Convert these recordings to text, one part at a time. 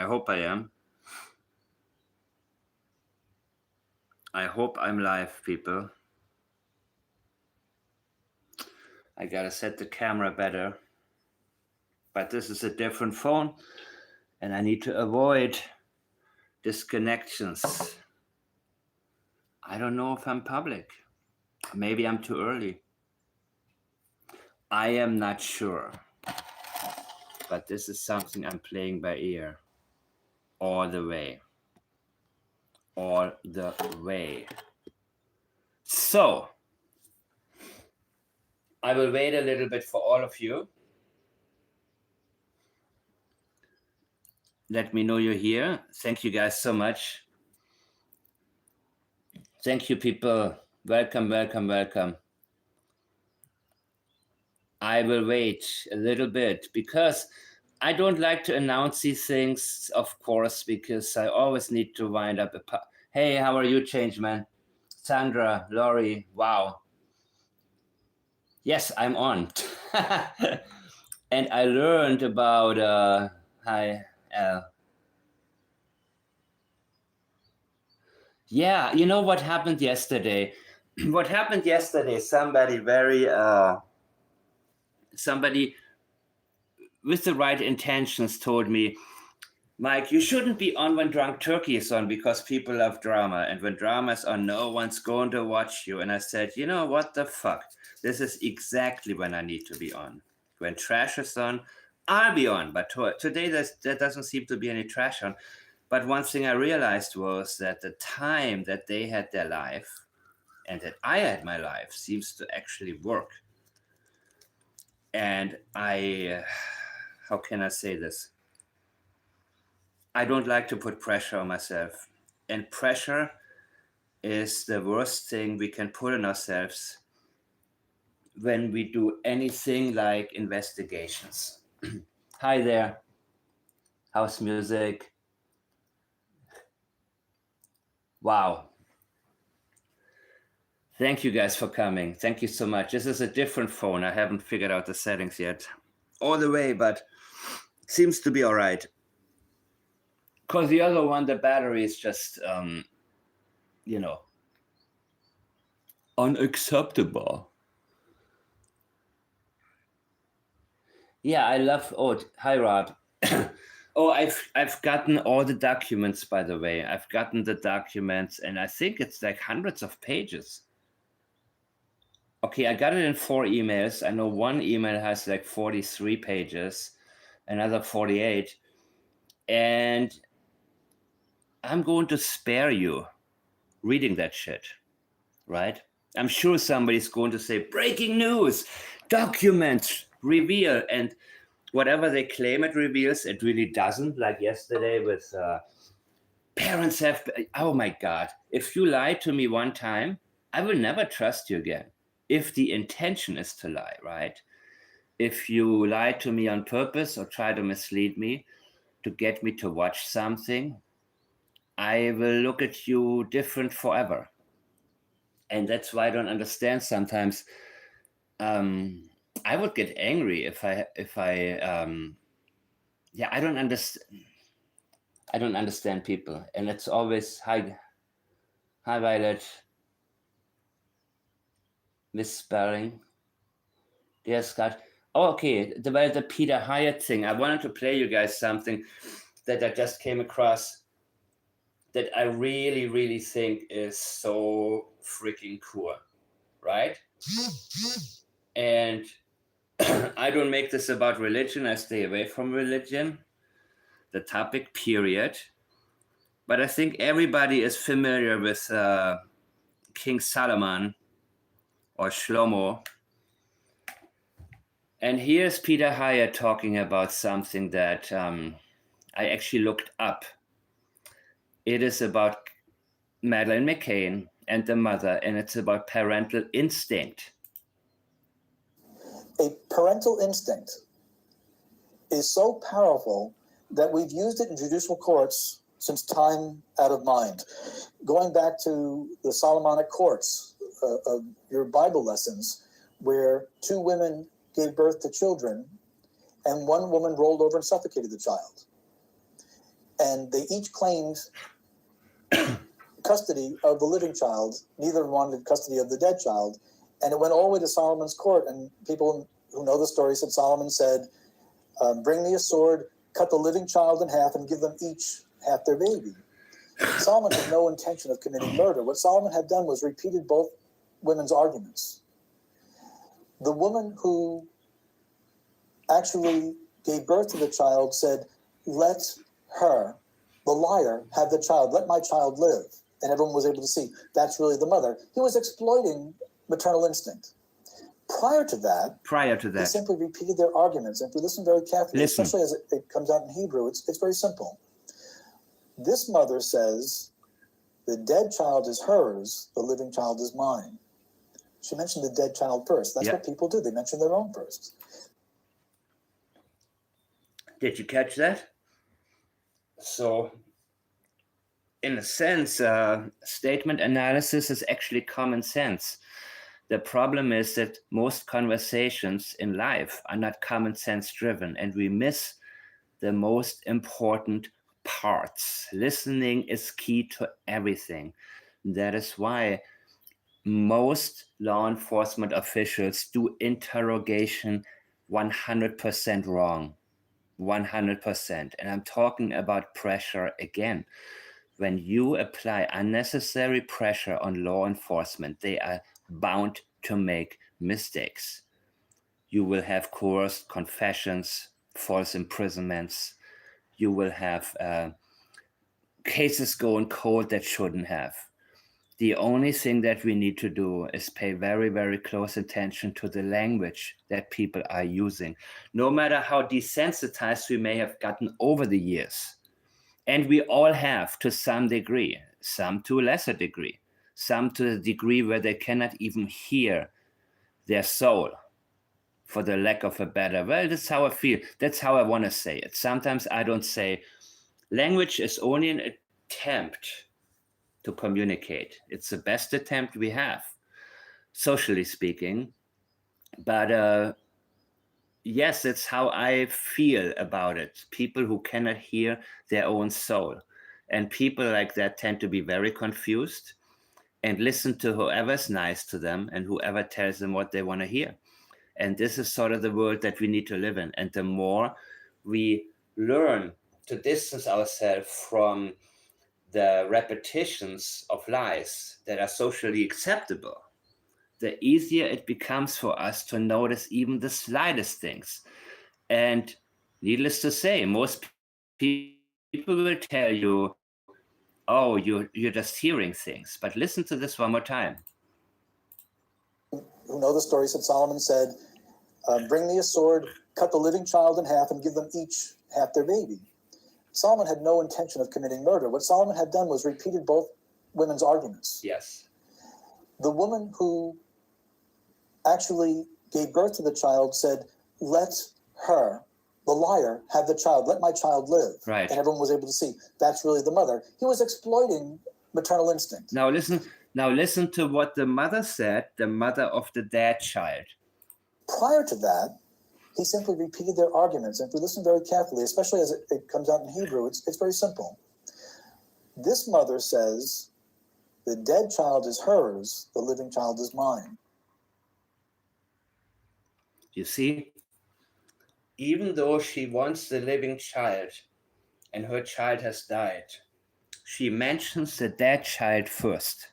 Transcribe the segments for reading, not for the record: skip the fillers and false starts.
I hope I am. I hope I'm live, people. I gotta set the camera better. But this is a different phone, and I need to avoid disconnections. I don't know if I'm public. Maybe I'm too early. I am not sure. But this is something I'm playing by ear. All the way. All the way. So, I will wait a little bit for all of you. Let me know you're here. Thank you guys so much. Thank you, people. Welcome, welcome, welcome. I will wait a little bit because I don't like to announce these things, of course, because I always need to wind up hey, how are you, Changeman? Sandra, Laurie, wow. Yes, I'm on. And I learned about, hi, yeah, you know what happened yesterday? What happened yesterday, somebody with the right intentions told me, Mike, you shouldn't be on when Drunk Turkey is on because people love drama. And when drama is on, no one's going to watch you. And I said, you know, what the fuck? This is exactly when I need to be on. When trash is on, I'll be on. But today, there doesn't seem to be any trash on. But one thing I realized was that the time that they had their life and that I had my life seems to actually work. And how can I say this? I don't like to put pressure on myself. And pressure is the worst thing we can put on ourselves when we do anything like investigations. Hi there. House music. Wow. Thank you guys for coming. Thank you so much. This is a different phone. I haven't figured out the settings yet all the way, but seems to be all right. Because the other one, the battery is just, unacceptable. Yeah, I love. Oh, hi, Rob. Oh, I've gotten all the documents, by the way. I've gotten the documents, and I think it's like hundreds of pages. Okay, I got it in 4 emails. I know one email has like 43 pages, another 48. And I'm going to spare you reading that shit, right? I'm sure somebody's going to say, breaking news, documents reveal, and whatever they claim it reveals, it really doesn't. Like yesterday with parents have, oh my God, if you lie to me one time, I will never trust you again. If the intention is to lie, right? If you lie to me on purpose or try to mislead me to get me to watch something, I will look at you different forever. And that's why I don't understand sometimes. I would get angry if I I don't understand. I don't understand people, and it's always hi Violet, misspelling. Dear Scott. Oh, okay, the Peter Hyatt thing. I wanted to play you guys something that I just came across that I really, really think is so freaking cool, right? And I don't make this about religion. I stay away from religion, the topic, period. But I think everybody is familiar with King Solomon or Shlomo. And here's Peter Hyatt talking about something that I actually looked up. It is about Madeleine McCann and the mother, and it's about parental instinct. A parental instinct is so powerful that we've used it in judicial courts since time out of mind. Going back to the Solomonic courts of your Bible lessons, where 2 women gave birth to children, and one woman rolled over and suffocated the child. and they each claimed custody of the living child. Neither wanted custody of the dead child. And it went all the way to Solomon's court. And people who know the story said Solomon said, bring me a sword, cut the living child in half, and give them each half their baby. Solomon had no intention of committing murder. What Solomon had done was repeated both women's arguments. The woman who actually gave birth to the child said, let her, the liar, have the child. Let my child live. And everyone was able to see that's really the mother. He was exploiting maternal instinct. Prior to that, he simply repeated their arguments. And if we listen very carefully, especially as it comes out in Hebrew, it's very simple. This mother says, the dead child is hers, the living child is mine. She mentioned the dead child first. That's what people do. They mention their own first. Did you catch that? So, in a sense, statement analysis is actually common sense. The problem is that most conversations in life are not common sense driven, and we miss the most important parts. Listening is key to everything. That is why most law enforcement officials do interrogation 100% wrong. 100%. And I'm talking about pressure again. When you apply unnecessary pressure on law enforcement, they are bound to make mistakes. You will have coerced confessions, false imprisonments. You will have cases going cold that shouldn't have. The only thing that we need to do is pay very, very close attention to the language that people are using, no matter how desensitized we may have gotten over the years. And we all have to some degree, some to a lesser degree, some to the degree where they cannot even hear their soul, for the lack of a better. Well, that's how I feel. That's how I want to say it. Sometimes I don't say language is only an attempt to communicate. It's the best attempt we have, socially speaking. But yes, it's how I feel about it. People who cannot hear their own soul. And people like that tend to be very confused and listen to whoever's nice to them and whoever tells them what they want to hear. And this is sort of the world that we need to live in. And the more we learn to distance ourselves from the repetitions of lies that are socially acceptable, the easier it becomes for us to notice even the slightest things. And needless to say, most people will tell you, oh, you're just hearing things. But listen to this one more time. Who know the story said Solomon said, bring me a sword, cut the living child in half, and give them each half their baby. Solomon had no intention of committing murder. What Solomon had done was repeated both women's arguments. Yes. The woman who actually gave birth to the child said, let her, the liar, have the child. Let my child live. Right. And everyone was able to see that's really the mother. He was exploiting maternal instinct. Now listen to what the mother said, the mother of the dead child. Prior to that, he simply repeated their arguments. And if we listen very carefully, especially as it comes out in Hebrew, it's very simple. This mother says, the dead child is hers, the living child is mine. You see, even though she wants the living child and her child has died, she mentions the dead child first.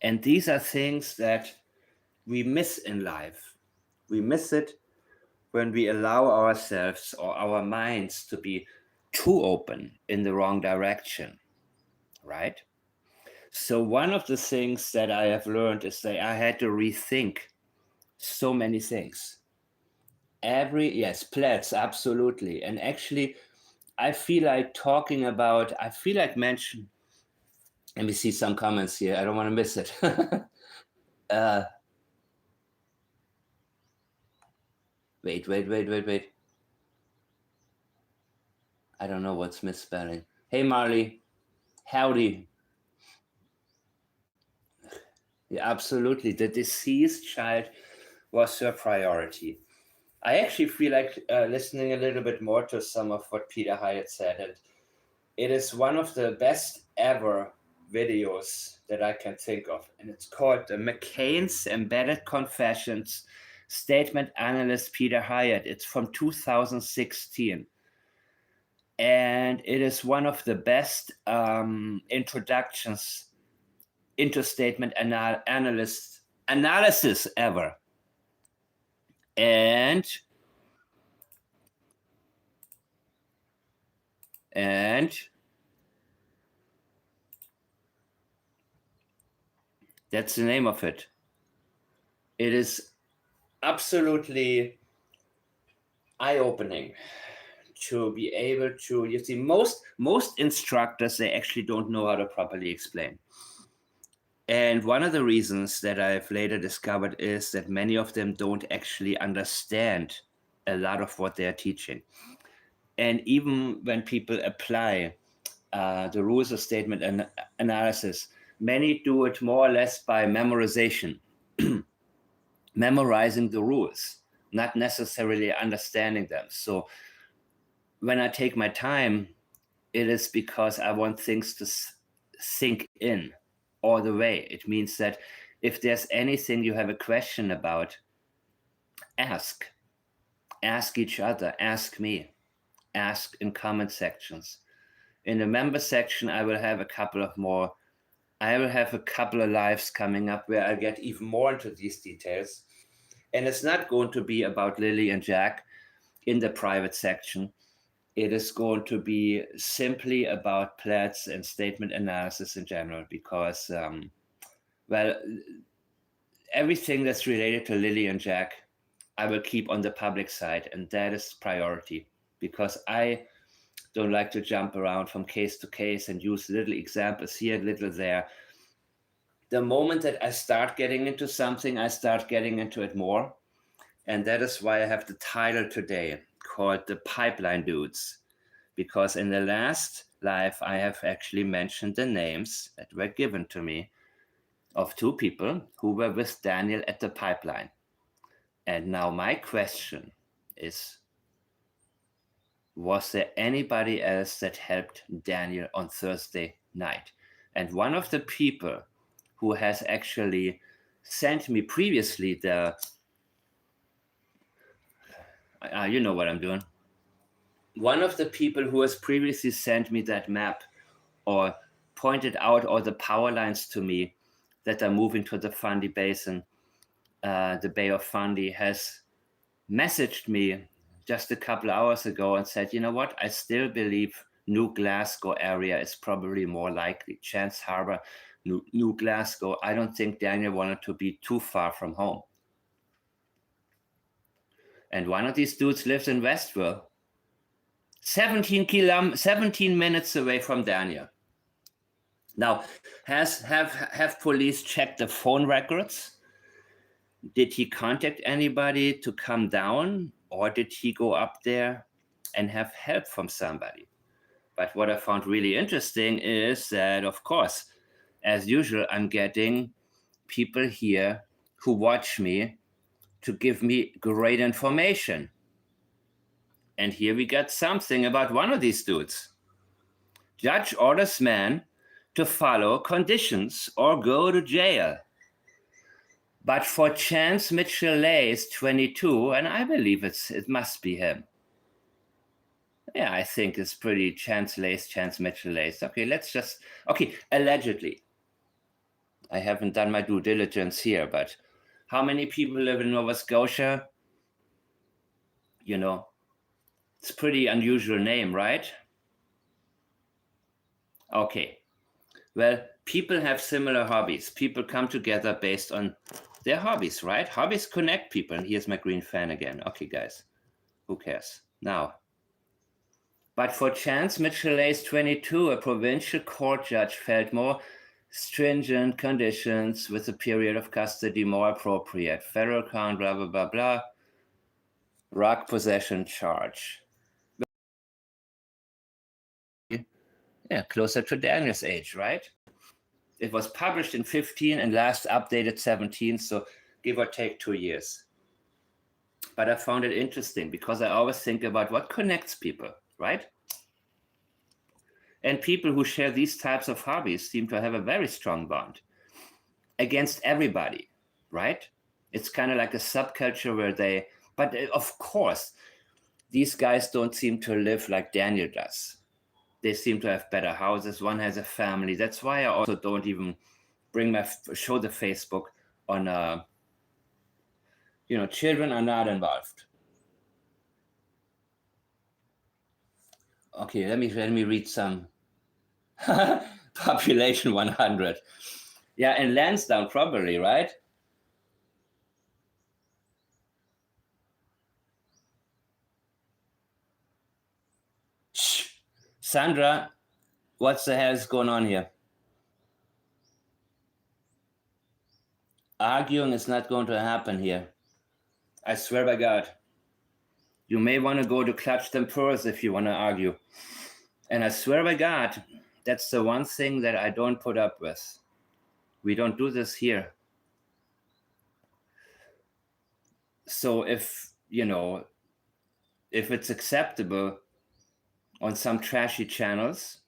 And these are things that we miss in life. We miss it when we allow ourselves or our minds to be too open in the wrong direction, right? So one of the things that I have learned is that I had to rethink so many things. Yes, plats, absolutely. And actually, I feel like mention. Let me see some comments here. I don't want to miss it. Wait. I don't know what's misspelling. Hey, Marley. Howdy. Yeah, absolutely. The deceased child was her priority. I actually feel like listening a little bit more to some of what Peter Hyatt said, and it is one of the best ever videos that I can think of, and it's called the McCain's Embedded Confessions, Statement Analyst Peter Hyatt. It's from 2016, and it is one of the best introductions into statement analysis ever. And that's the name of it. It is absolutely eye-opening to be able to, you see, most instructors, they actually don't know how to properly explain. And one of the reasons that I've later discovered is that many of them don't actually understand a lot of what they're teaching. And even when people apply the rules of statement analysis, many do it more or less by memorization, memorizing the rules, not necessarily understanding them. So when I take my time, it is because I want things to sink in all the way. It means that if there's anything you have a question about, ask each other, ask me, ask in comment sections. In the member section, I will have a couple of lives coming up where I get even more into these details. And it's not going to be about Lily and Jack in the private section. It is going to be simply about plats and statement analysis in general, because, everything that's related to Lily and Jack, I will keep on the public side, and that is priority, because I don't like to jump around from case to case and use little examples here, little there. The moment that I start getting into something, I start getting into it more. And that is why I have the title today called The Pipeline Dudes, because in the last live, I have actually mentioned the names that were given to me of two people who were with Daniel at the pipeline. And now my question is, was there anybody else that helped Daniel on Thursday night? And one of the people who has actually sent me previously you know what I'm doing. One of the people who has previously sent me that map or pointed out all the power lines to me that are moving to the Fundy Basin, the Bay of Fundy, has messaged me just a couple hours ago and said, you know what, I still believe New Glasgow area is probably more likely. Chance Harbor, New Glasgow. I don't think Daniel wanted to be too far from home. And one of these dudes lives in Westville, 17 minutes away from Daniel. Now, have police checked the phone records? Did he contact anybody to come down, or did he go up there and have help from somebody? But what I found really interesting is that, of course, as usual, I'm getting people here who watch me to give me great information. And here we got something about one of these dudes. Judge orders man to follow conditions or go to jail. But for Chance Mitchell-Lace, 22, and I believe it must be him. Yeah, I think it's pretty Chance Mitchell-Lace. Okay, allegedly. I haven't done my due diligence here, but how many people live in Nova Scotia? You know, it's a pretty unusual name, right? Okay. Well, people have similar hobbies. People come together based on their hobbies, right? Hobbies connect people. And here's my green fan again. Okay, guys, who cares? Now, but for Chance Mitchell-Lace, 22, a provincial court judge felt more stringent conditions with a period of custody more appropriate. Federal count, blah, blah, blah, blah. Drug possession charge. Yeah, closer to Daniel's age, right? It was published in 15 and last updated 17, so give or take 2 years. but I found it interesting because I always think about what connects people, right? And people who share these types of hobbies seem to have a very strong bond against everybody, right? It's kind of like a subculture where but of course, these guys don't seem to live like Daniel does. They seem to have better houses. One has a family. That's why I also don't even show the Facebook on, children are not involved. Okay, let me read some. Population 100. Yeah, and Lansdowne probably, right? Shh. Sandra, what the hell is going on here? Arguing is not going to happen here. I swear by God. You may want to go to Clutch Them Pearls if you want to argue. And I swear by God, that's the one thing that I don't put up with. We don't do this here. So if it's acceptable on some trashy channels,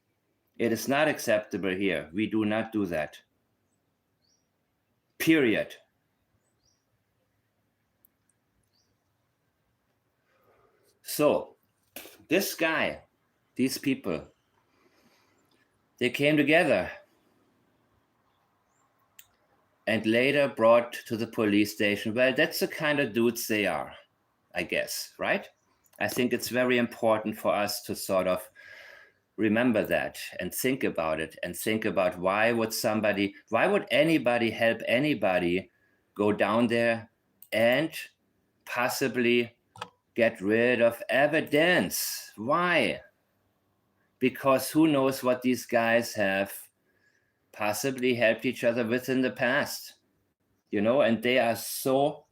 it is not acceptable here. We do not do that. Period. So this guy, these people, they came together and later brought to the police station. Well, that's the kind of dudes they are, I guess, right? I think it's very important for us to sort of remember that and think about it and think about why would anybody help anybody go down there and possibly get rid of evidence? Why? Because who knows what these guys have possibly helped each other with in the past, and they are so,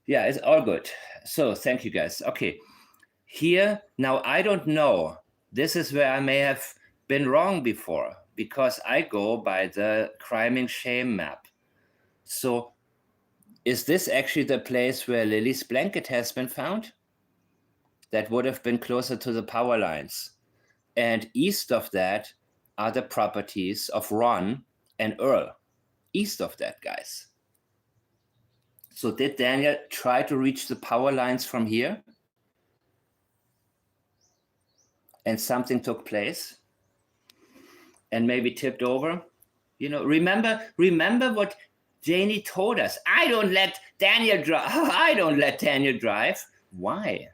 yeah, it's all good. So thank you guys. Okay, here, now I don't know. This is where I may have been wrong before because I go by the criming shame map. So is this actually the place where Lily's blanket has been found? That would have been closer to the power lines. And east of that are the properties of Ron and Earl. East of that, guys. So did Daniel try to reach the power lines from here? And something took place? And maybe tipped over? Remember what Janie told us. I don't let Daniel drive. I don't let Daniel drive. Why?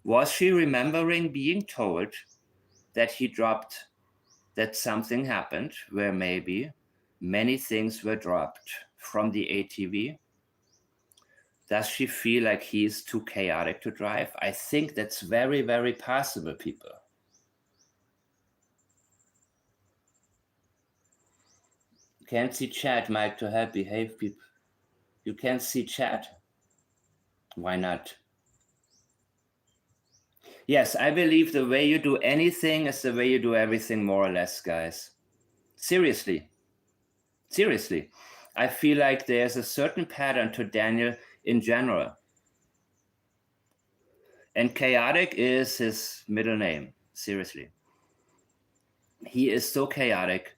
Was she remembering being told that that something happened where maybe many things were dropped from the ATV? Does she feel like he's too chaotic to drive? I think that's very, very possible, people. Can't see chat, Mike, to help behave people. You can't see chat. Why not? Yes, I believe the way you do anything is the way you do everything, more or less, guys. Seriously. I feel like there's a certain pattern to Daniel in general. And chaotic is his middle name. Seriously. He is so chaotic.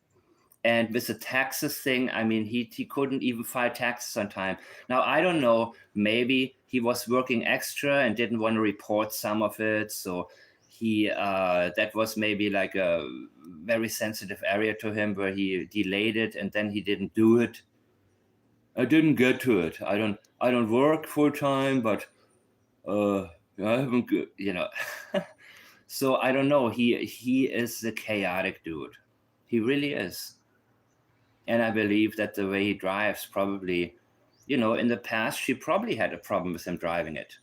And with the taxes thing, I mean, he couldn't even file taxes on time. Now, I don't know, maybe he was working extra and didn't want to report some of it. So that was maybe like a very sensitive area to him where he delayed it and then he didn't do it. I didn't get to it. I don't work full time, but I haven't, So I don't know. He is the chaotic dude. He really is. And I believe that the way he drives probably, in the past, she probably had a problem with him driving it.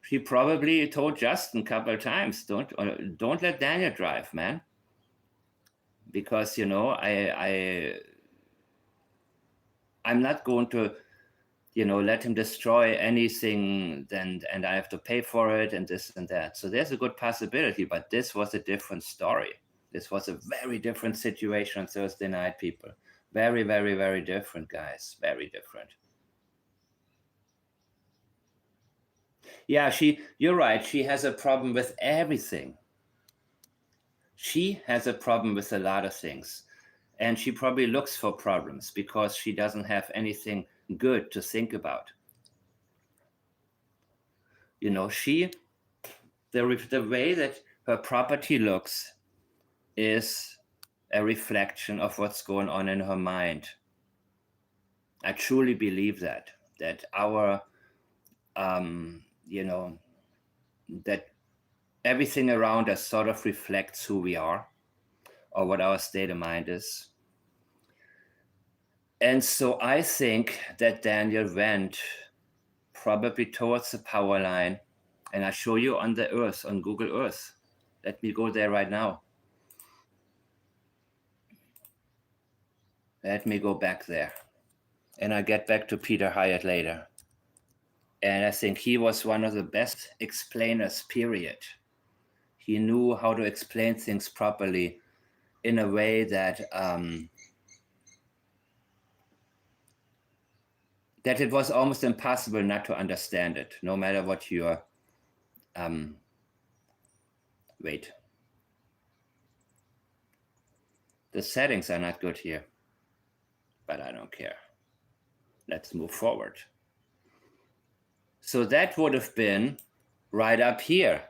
She probably told Justin a couple of times, don't let Daniel drive, man. Because, I'm not going to, let him destroy anything and I have to pay for it and this and that. So there's a good possibility, but this was a different story. This was a very different situation on Thursday night, people. Very, very, very different, guys. Very different. Yeah, you're right. She has a problem with everything. She has a problem with a lot of things. And she probably looks for problems because she doesn't have anything good to think about. You know, the way that her property looks is a reflection of what's going on in her mind. I truly believe that our, that everything around us sort of reflects who we are or what our state of mind is. And so I think that Daniel went probably towards the power line. And I show you on the Earth, on Google Earth. Let me go there right now. Let me go back there. And I'll get back to Peter Hyatt later. And I think he was one of the best explainers, period. He knew how to explain things properly in a way that that it was almost impossible not to understand it, no matter what your wait. The settings are not good here, but I don't care. Let's move forward. So that would have been right up here,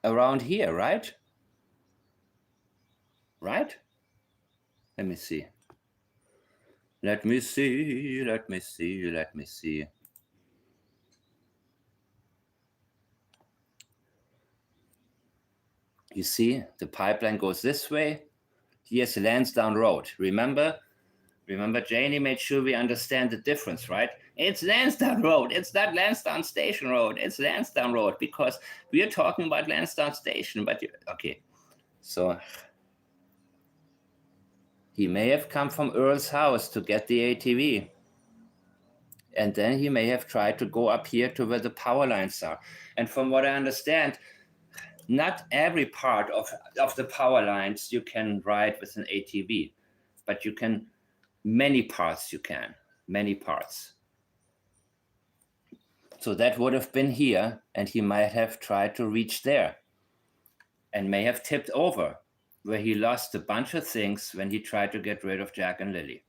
around here, right? Right? Let me see. Let me see. You see, the pipeline goes this way. Here's Lansdowne Road. Remember, Janie made sure we understand the difference, right? It's Lansdowne Road. It's not Lansdowne Station Road. It's Lansdowne Road because we are talking about Lansdowne Station. But okay, so he may have come from Earl's house to get the ATV. And then he may have tried to go up here to where the power lines are. And from what I understand, not every part of the power lines you can ride with an ATV, but you can, many parts. So that would have been here, and he might have tried to reach there and may have tipped over, where he lost a bunch of things when he tried to get rid of Jack and Lily.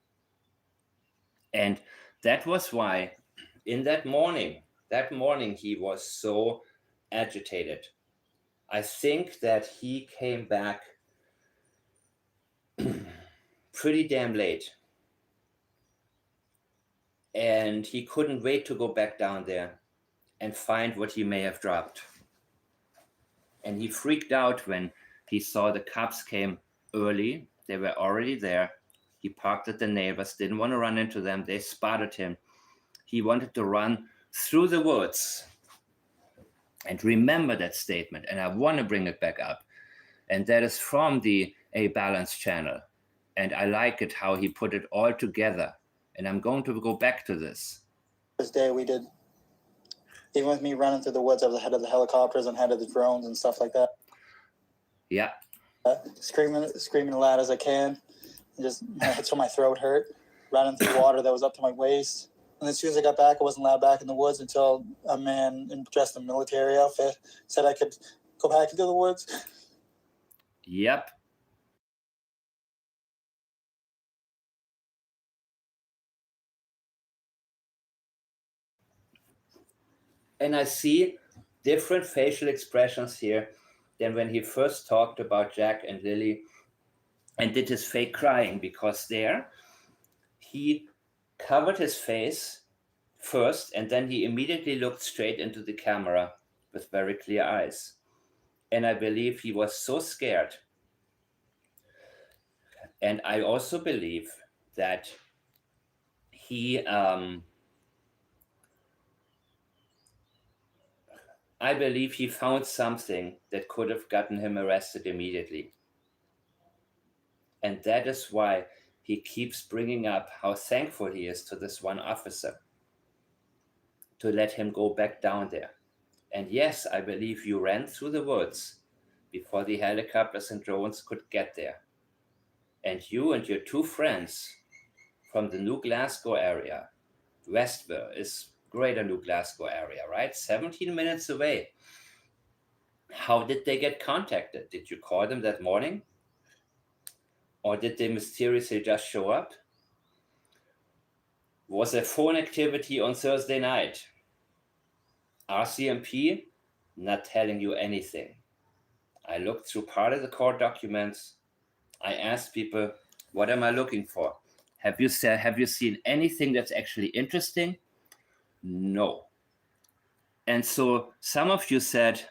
And that was why in that morning he was so agitated. I think that he came back pretty damn late. And he couldn't wait to go back down there and find what he may have dropped. And he freaked out when he saw the cops came early. They were already there. He parked at the neighbors, didn't want to run into them. They spotted him. He wanted to run through the woods. And remember that statement. And I want to bring it back up. And that is from the A Balance channel. And I like it how he put it all together. And I'm going to go back to this. This day we did, even with me running through the woods, I was ahead of the helicopters and ahead of the drones and stuff like that. Yeah. Screaming loud as I can, just until my throat hurt. Running through water that was up to my waist. And as soon as I got back, I wasn't allowed back in the woods until a man dressed in a military outfit said I could go back into the woods. Yep. And I see different facial expressions here than when he first talked about Jack and Lily and did his fake crying, because there he covered his face first and then he immediately looked straight into the camera with very clear eyes. And I believe he was so scared. And I also believe that he found something that could have gotten him arrested immediately. And that is why he keeps bringing up how thankful he is to this one officer to let him go back down there. And yes, I believe you ran through the woods before the helicopters and drones could get there. And you and your two friends from the New Glasgow area, Westville is greater New Glasgow area, right? 17 minutes away. How did they get contacted? Did you call them that morning? Or did they mysteriously just show up? Was there phone activity on Thursday night? RCMP not telling you anything. I looked through part of the court documents. I asked people, what am I looking for? Have you seen anything that's actually interesting? No. And so some of you said,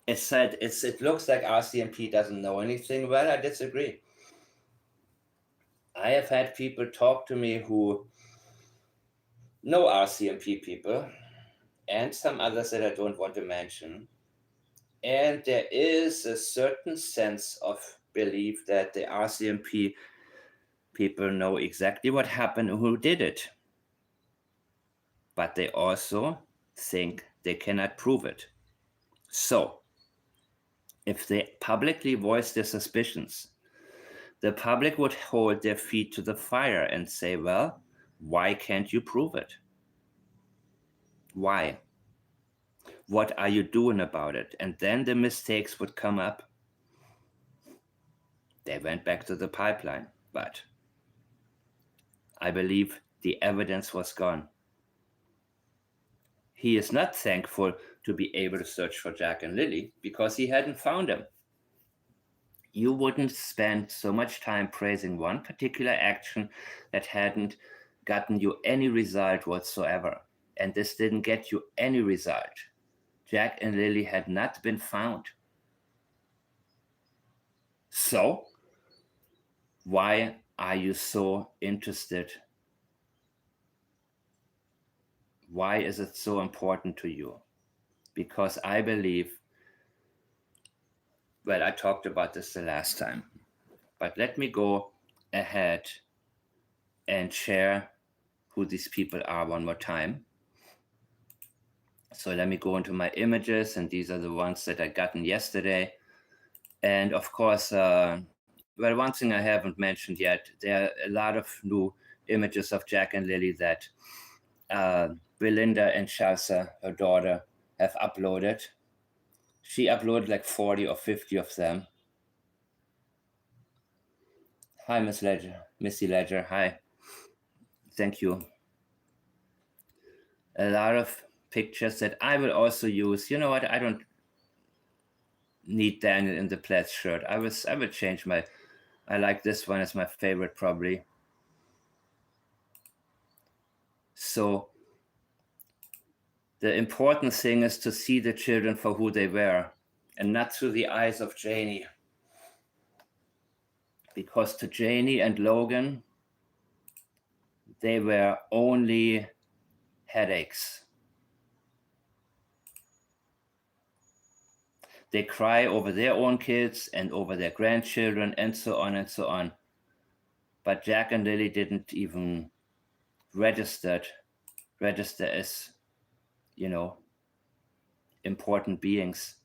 it looks like RCMP doesn't know anything. Well, I disagree. I have had people talk to me who know RCMP people and some others that I don't want to mention. And there is a certain sense of belief that the RCMP people know exactly what happened and who did it. But they also think they cannot prove it. So, if they publicly voice their suspicions, the public would hold their feet to the fire and say, well, why can't you prove it? Why? What are you doing about it? And then the mistakes would come up. They went back to the pipeline, but I believe the evidence was gone. He is not thankful to be able to search for Jack and Lily because he hadn't found them. You wouldn't spend so much time praising one particular action that hadn't gotten you any result whatsoever. And this didn't get you any result. Jack and Lily had not been found. So, why are you so interested? Why is it so important to you? Because I believe, well, I talked about this the last time, but let me go ahead and share who these people are one more time. So let me go into my images, and these are the ones that I gotten yesterday. And of course, well, one thing I haven't mentioned yet, there are a lot of new images of Jack and Lily that Belinda and Shalsa, her daughter, have uploaded. She uploaded like 40 or 50 of them. Hi, Missy Ledger. Hi. Thank you. A lot of pictures that I will also use. You know what? I don't need Daniel in the plaid shirt. I will change my. I like this one as my favorite probably. So the important thing is to see the children for who they were and not through the eyes of Janie. Because to Janie and Logan, they were only headaches. They cry over their own kids and over their grandchildren and so on and so on. But Jack and Lily didn't even register as, important beings.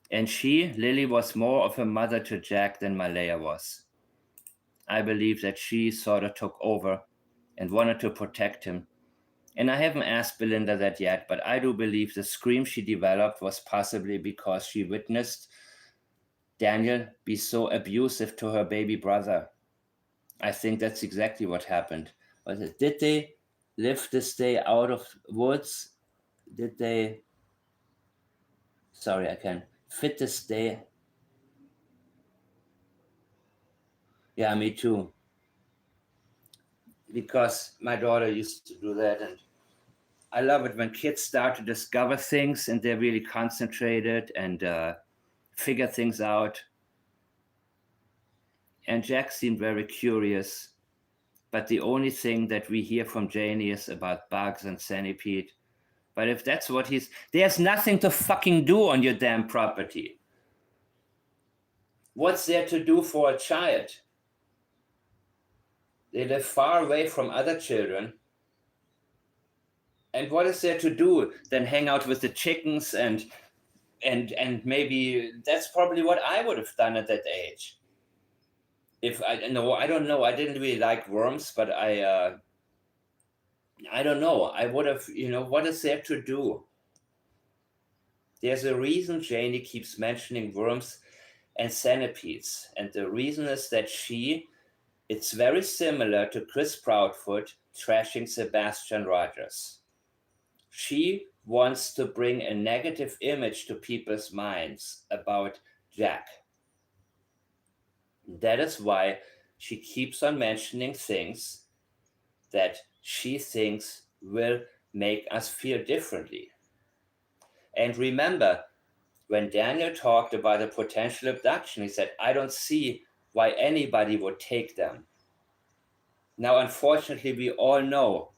And Lily, was more of a mother to Jack than Malaya was. I believe that she sort of took over and wanted to protect him. And I haven't asked Belinda that yet, but I do believe the scream she developed was possibly because she witnessed Daniel be so abusive to her baby brother. I think that's exactly what happened. Did they live this day out of woods? Did they... Sorry, I can fit this day. Yeah, me too. Because my daughter used to do that, and I love it when kids start to discover things and they're really concentrated and figure things out. And Jack seemed very curious, but the only thing that we hear from Janie is about bugs and centipede. But if that's what there's nothing to fucking do on your damn property. What's there to do for a child? They live far away from other children. And what is there to do than hang out with the chickens and maybe that's probably what I would have done at that age. If I don't know, I didn't really like worms, but I don't know. I would have, what is there to do? There's a reason Janie keeps mentioning worms and centipedes. And the reason is that it's very similar to Chris Proudfoot trashing Sebastian Rogers. She wants to bring a negative image to people's minds about Jack. That is why she keeps on mentioning things that she thinks will make us feel differently. And remember, when Daniel talked about a potential abduction, he said, I don't see why anybody would take them. Now, unfortunately, we all know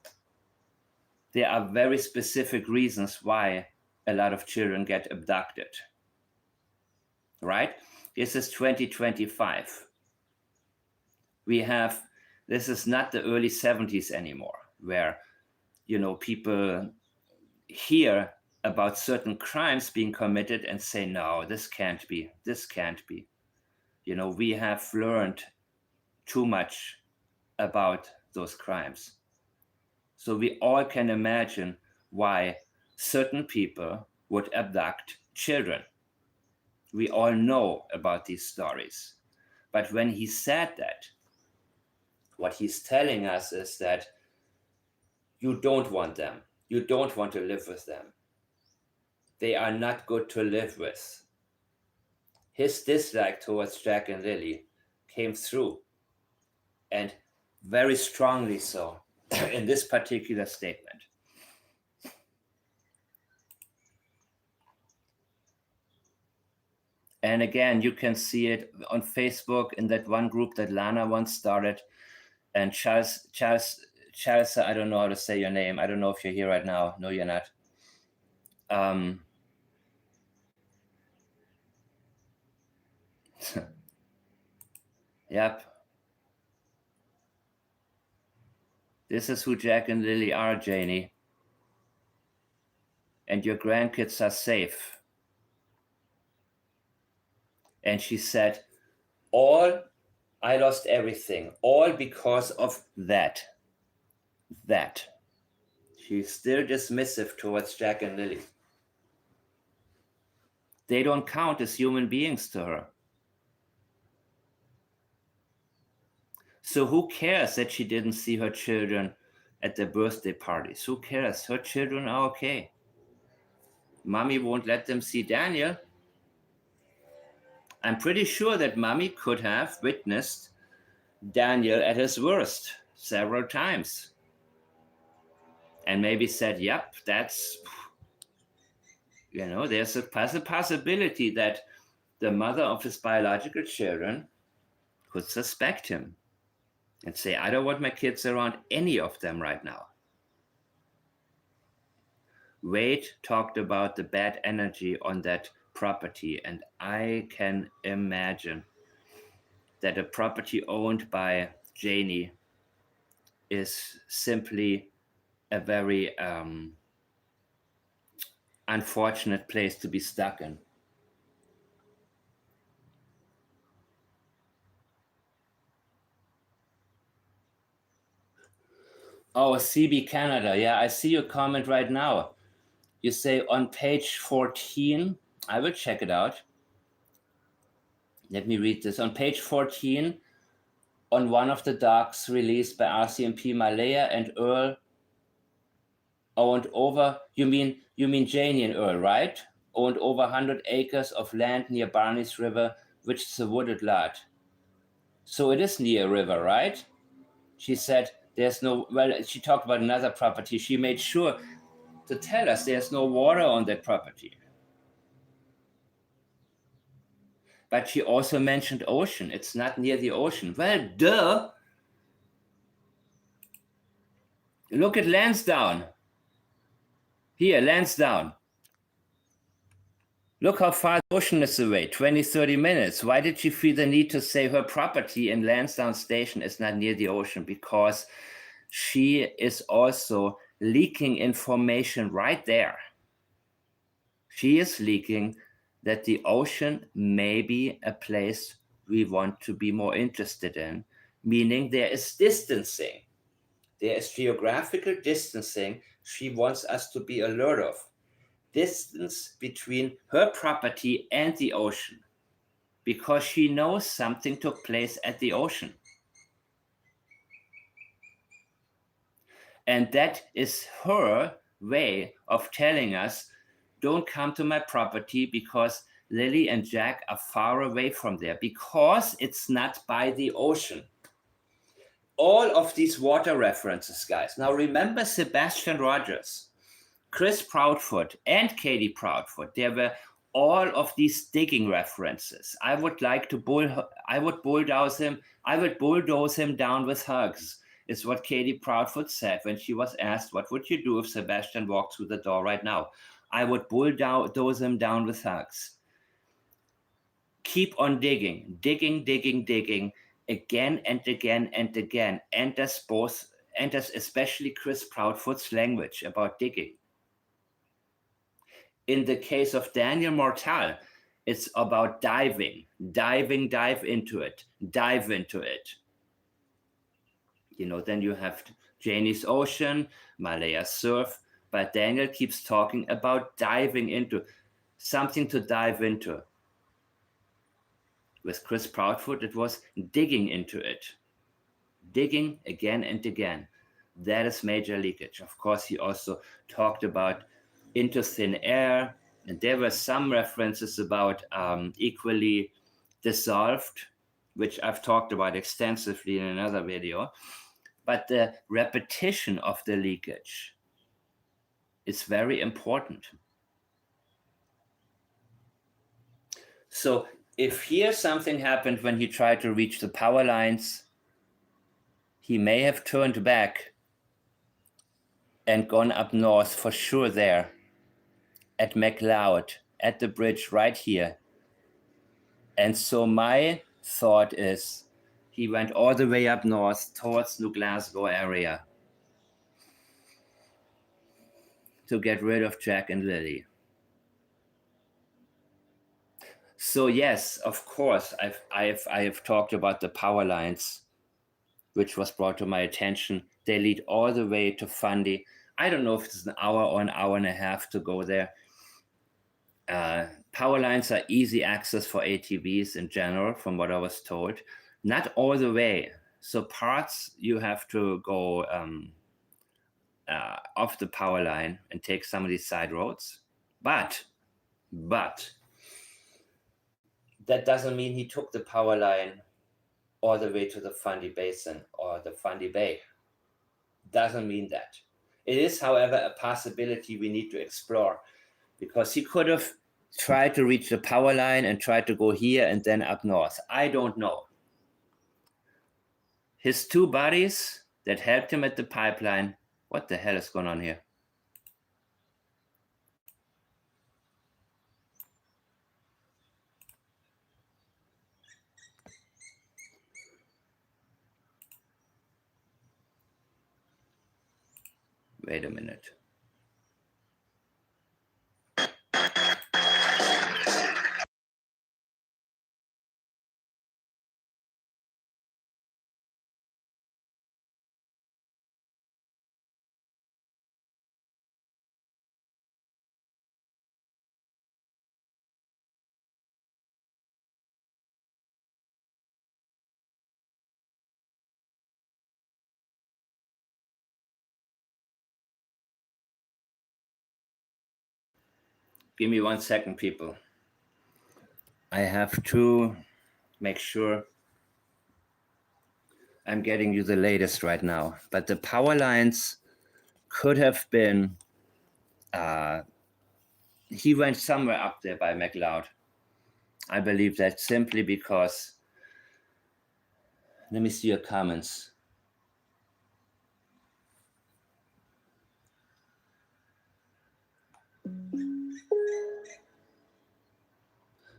there are very specific reasons why a lot of children get abducted, right? This is 2025. This is not the early 70s anymore, where, people hear about certain crimes being committed and say, no, this can't be. We have learned too much about those crimes. So we all can imagine why certain people would abduct children. We all know about these stories. But when he said that, what he's telling us is that you don't want them. You don't want to live with them. They are not good to live with. His dislike towards Jack and Lily came through, and very strongly so in this particular statement. And again, you can see it on Facebook in that one group that Lana once started. And Charles, I don't know how to say your name. I don't know if you're here right now. No, you're not. Yep. This is who Jack and Lily are, Janie. And your grandkids are safe. And she said, I lost everything, all because of that. She's still dismissive towards Jack and Lily. They don't count as human beings to her. So who cares that she didn't see her children at their birthday parties? Who cares? Her children are okay. Mommy won't let them see Daniel. I'm pretty sure that Mommy could have witnessed Daniel at his worst several times. And maybe said, yep, that's, there's a possibility that the mother of his biological children could suspect him and say, I don't want my kids around any of them right now. Wade talked about the bad energy on that property, and I can imagine that a property owned by Janie is simply a very unfortunate place to be stuck in. Oh, CB Canada. Yeah, I see your comment right now. You say on page 14, I will check it out. Let me read this. On page 14, on one of the docks released by RCMP, Malaya and Earl owned over, you mean Janie and Earl, right? Owned over 100 acres of land near Barney's River, which is a wooded lot. So it is near a river, right? She said, she talked about another property. She made sure to tell us there's no water on that property. But she also mentioned ocean. It's not near the ocean. Well, duh. Look at Lansdowne. Here, Lansdowne. Look how far the ocean is away, 20, 30 minutes. Why did she feel the need to say her property in Lansdowne Station is not near the ocean? Because she is also leaking information right there. She is leaking that the ocean may be a place we want to be more interested in, meaning there is distancing. There is geographical distancing she wants us to be alert of. Distance between her property and the ocean, because she knows something took place at the ocean. And that is her way of telling us, don't come to my property because Lily and Jack are far away from there, because it's not by the ocean. All of these water references, guys. Now remember Sebastian Rogers, Chris Proudfoot, and Katie Proudfoot. There were all of these digging references. I would bulldoze him down with hugs, is what Katie Proudfoot said when she was asked, what would you do if Sebastian walked through the door right now? I would bulldoze him down with hugs. Keep on digging, again and again and again. Enters especially Chris Proudfoot's language about digging. In the case of Daniel Mortal, it's about dive into it. Then you have Janie's Ocean, Malaya's Surf, but Daniel keeps talking about diving into, something to dive into. With Chris Proudfoot, it was digging into it. Digging again and again. That is major leakage. Of course, he also talked about into thin air, and there were some references about equally dissolved, which I've talked about extensively in another video. But the repetition of the leakage is very important. So if here something happened when he tried to reach the power lines, he may have turned back and gone up north for sure there at McLeod, at the bridge right here. And so my thought is he went all the way up north towards New Glasgow area to get rid of Jack and Lily. So yes, of course, I have talked about the power lines, which was brought to my attention. They lead all the way to Fundy. I don't know if it's an hour or an hour and a half to go there. Power lines are easy access for ATVs in general, from what I was told. Not all the way. So parts you have to go off the power line and take some of these side roads. But that doesn't mean he took the power line all the way to the Fundy Basin or the Fundy Bay. Doesn't mean that. It is, however, a possibility we need to explore, because he could have tried to reach the power line and tried to go here and then up north. I don't know. His two buddies that helped him at the pipeline, what the hell is going on here? Wait a minute. Give me 1 second, people. I have to make sure I'm getting you the latest right now. But the power lines could have been, he went somewhere up there by McLeod. I believe that simply because, let me see your comments.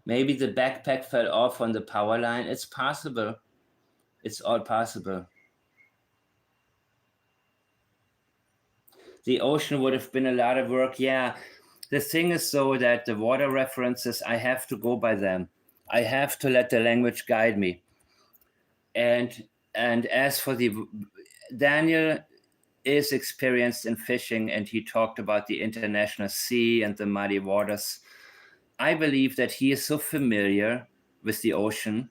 Maybe the backpack fell off on the power line. It's possible. It's all possible. The ocean would have been a lot of work. Yeah. The thing is, though, that the water references, I have to go by them. I have to let the language guide me. And as for Daniel is experienced in fishing, and he talked about the international sea and the muddy waters. I believe that he is so familiar with the ocean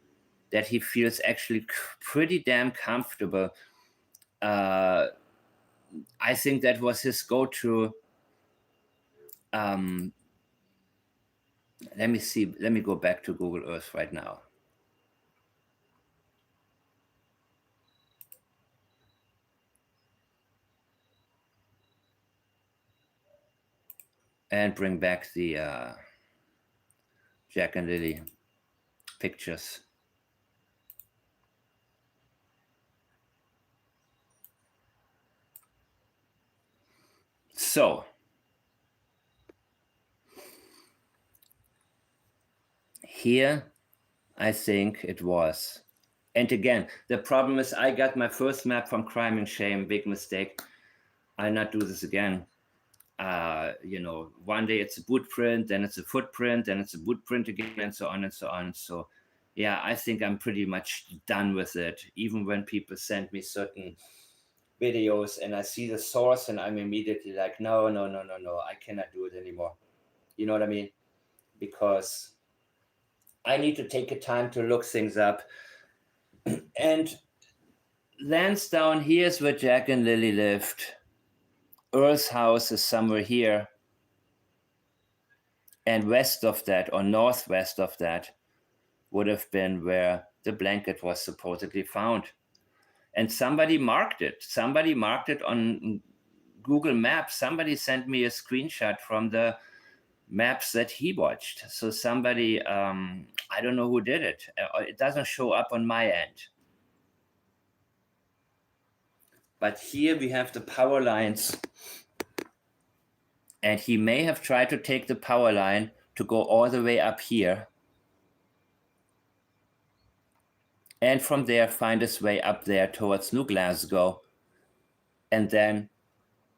that he feels actually pretty damn comfortable. I think that was his go-to. Let me see. Let me go back to Google Earth right now. And bring back the Jack and Lily pictures. So, here, I think it was. And again, the problem is I got my first map from Crime and Shame, big mistake. I'll not do this again. One day it's a boot print, then it's a footprint, then it's a boot print again, and so on and so on. So, yeah, I think I'm pretty much done with it. Even when people send me certain videos and I see the source and I'm immediately like, no, I cannot do it anymore. You know what I mean? Because I need to take a time to look things up. And Lansdowne, here's where Jack and Lily lived. Earl's house is somewhere here. And west of that, or northwest of that, would have been where the blanket was supposedly found. And somebody marked it. Somebody marked it on Google Maps. Somebody sent me a screenshot from the maps that he watched. So somebody, I don't know who did it. It doesn't show up on my end. But here we have the power lines. And he may have tried to take the power line to go all the way up here. And from there find his way up there towards New Glasgow. And then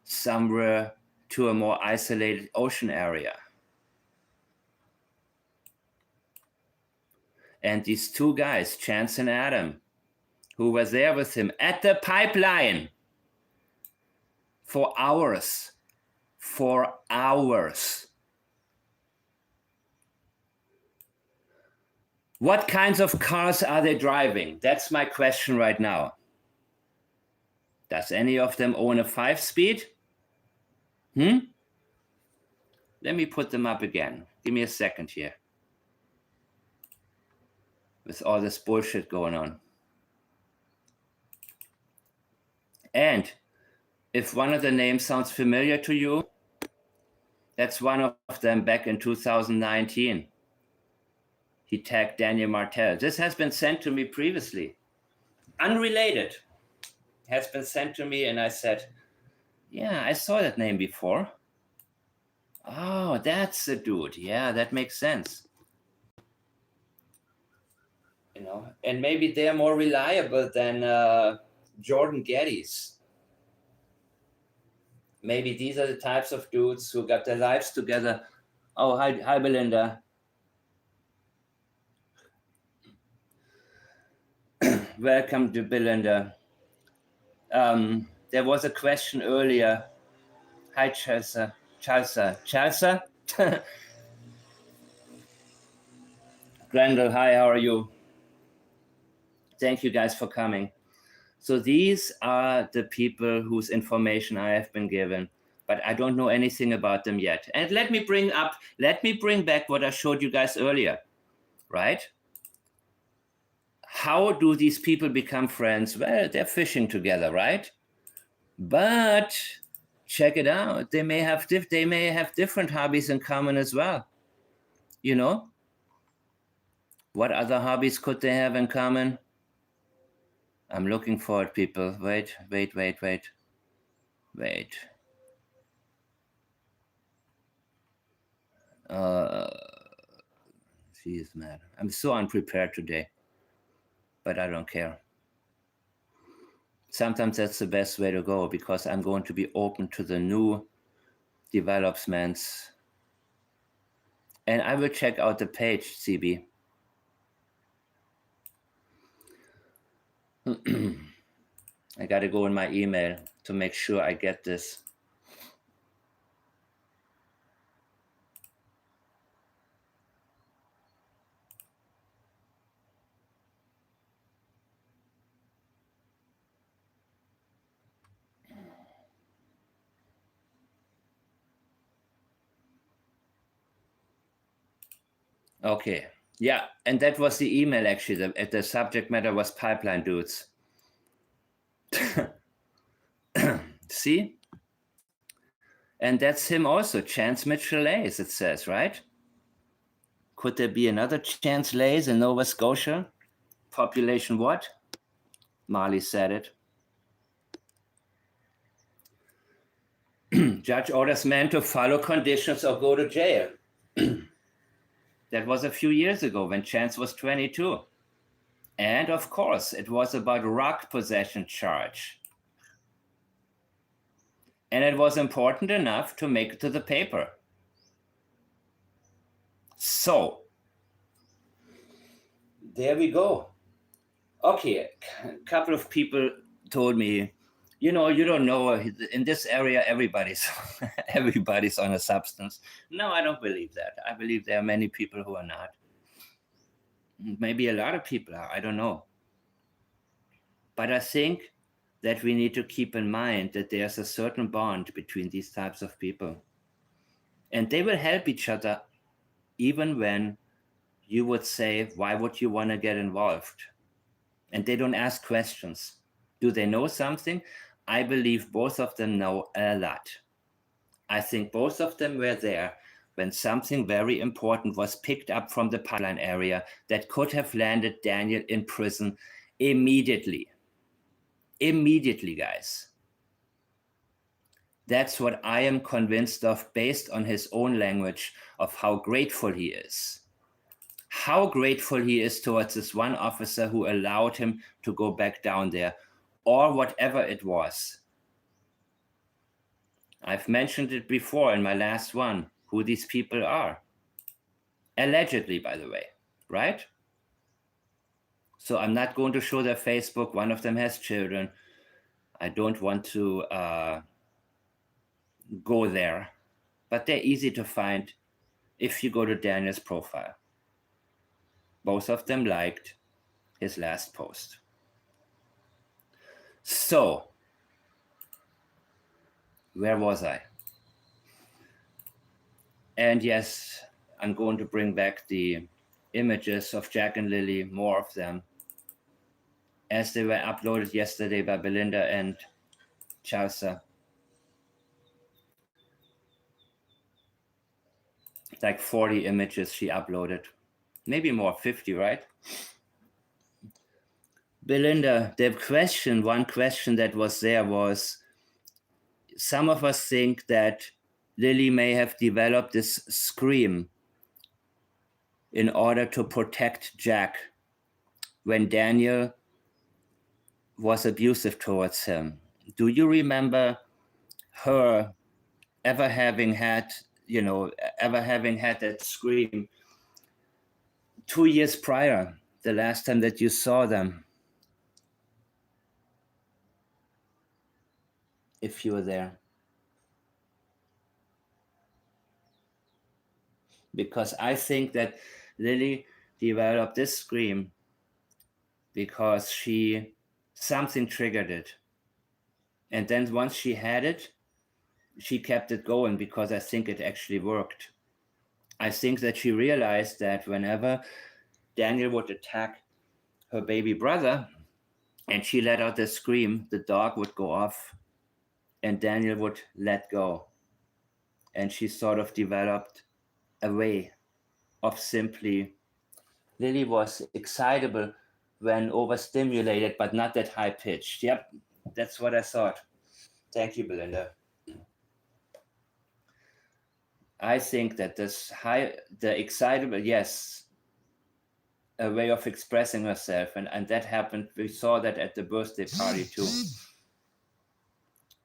somewhere to a more isolated ocean area. And these two guys, Chance and Adam, who were there with him at the pipeline for hours. For hours. What kinds of cars are they driving? That's my question right now. Does any of them own a 5-speed? Let me put them up again. Give me a second here. With all this bullshit going on. And if one of the names sounds familiar to you, that's one of them back in 2019. He tagged Daniel Martel. This has been sent to me previously. Unrelated. Has been sent to me and I said, yeah, I saw that name before. Oh, that's the dude. Yeah, that makes sense. And maybe they're more reliable than Jordan Geddes. Maybe these are the types of dudes who got their lives together. Oh, hi, Belinda. Welcome to Belinda. There was a question earlier. Hi, Chelsea. Chelsea? Grendel, hi, how are you? Thank you guys for coming. So these are the people whose information I have been given, but I don't know anything about them yet. And let me bring back what I showed you guys earlier, right? How do these people become friends? Well, they're fishing together, right? But check it out. They may have different hobbies in common as well. What other hobbies could they have in common? I'm looking for it, people. Wait. Jeez, man. I'm so unprepared today. But I don't care. Sometimes that's the best way to go, because I'm going to be open to the new developments. And I will check out the page, CB. I got to go in my email to make sure I get this. Okay. Yeah. And that was the email, actually. The subject matter was pipeline dudes. See? And that's him also, Chance Mitchell Lays, it says, right? Could there be another Chance Lays in Nova Scotia? Population what? Marley said it. Judge orders man to follow conditions or go to jail. That was a few years ago when Chance was 22. And of course, it was about rock possession charge. And it was important enough to make it to the paper. So, there we go. Okay, a couple of people told me, you don't know, in this area, everybody's on a substance. No, I don't believe that. I believe there are many people who are not. Maybe a lot of people are, I don't know. But I think that we need to keep in mind that there's a certain bond between these types of people. And they will help each other, even when you would say, why would you want to get involved? And they don't ask questions. Do they know something? I believe both of them know a lot. I think both of them were there when something very important was picked up from the pipeline area that could have landed Daniel in prison immediately. Immediately, guys. That's what I am convinced of, based on his own language, of how grateful he is. How grateful he is towards this one officer who allowed him to go back down there, or whatever it was. I've mentioned it before in my last one, who these people are. Allegedly, by the way, right? So I'm not going to show their Facebook. One of them has children. I don't want to go there, but they're easy to find if you go to Daniel's profile. Both of them liked his last post. So, where was I? And yes, I'm going to bring back the images of Jack and Lily, more of them, as they were uploaded yesterday by Belinda and Chelsea. Like 40 images she uploaded. Maybe more, 50, right? Belinda, one question that was there was, some of us think that Lily may have developed this scream in order to protect Jack when Daniel was abusive towards him. Do you remember her ever having had that scream 2 years prior, the last time that you saw them? If you were there. Because I think that Lily developed this scream because something triggered it. And then once she had it, she kept it going, because I think it actually worked. I think that she realized that whenever Daniel would attack her baby brother and she let out the scream, the dog would go off and Daniel would let go. And she sort of developed a way of simply, Lily was excitable when overstimulated, but not that high pitched. Yep, that's what I thought. Thank you, Belinda. I think that the excitable, yes, a way of expressing herself. And that happened. We saw that at the birthday party too.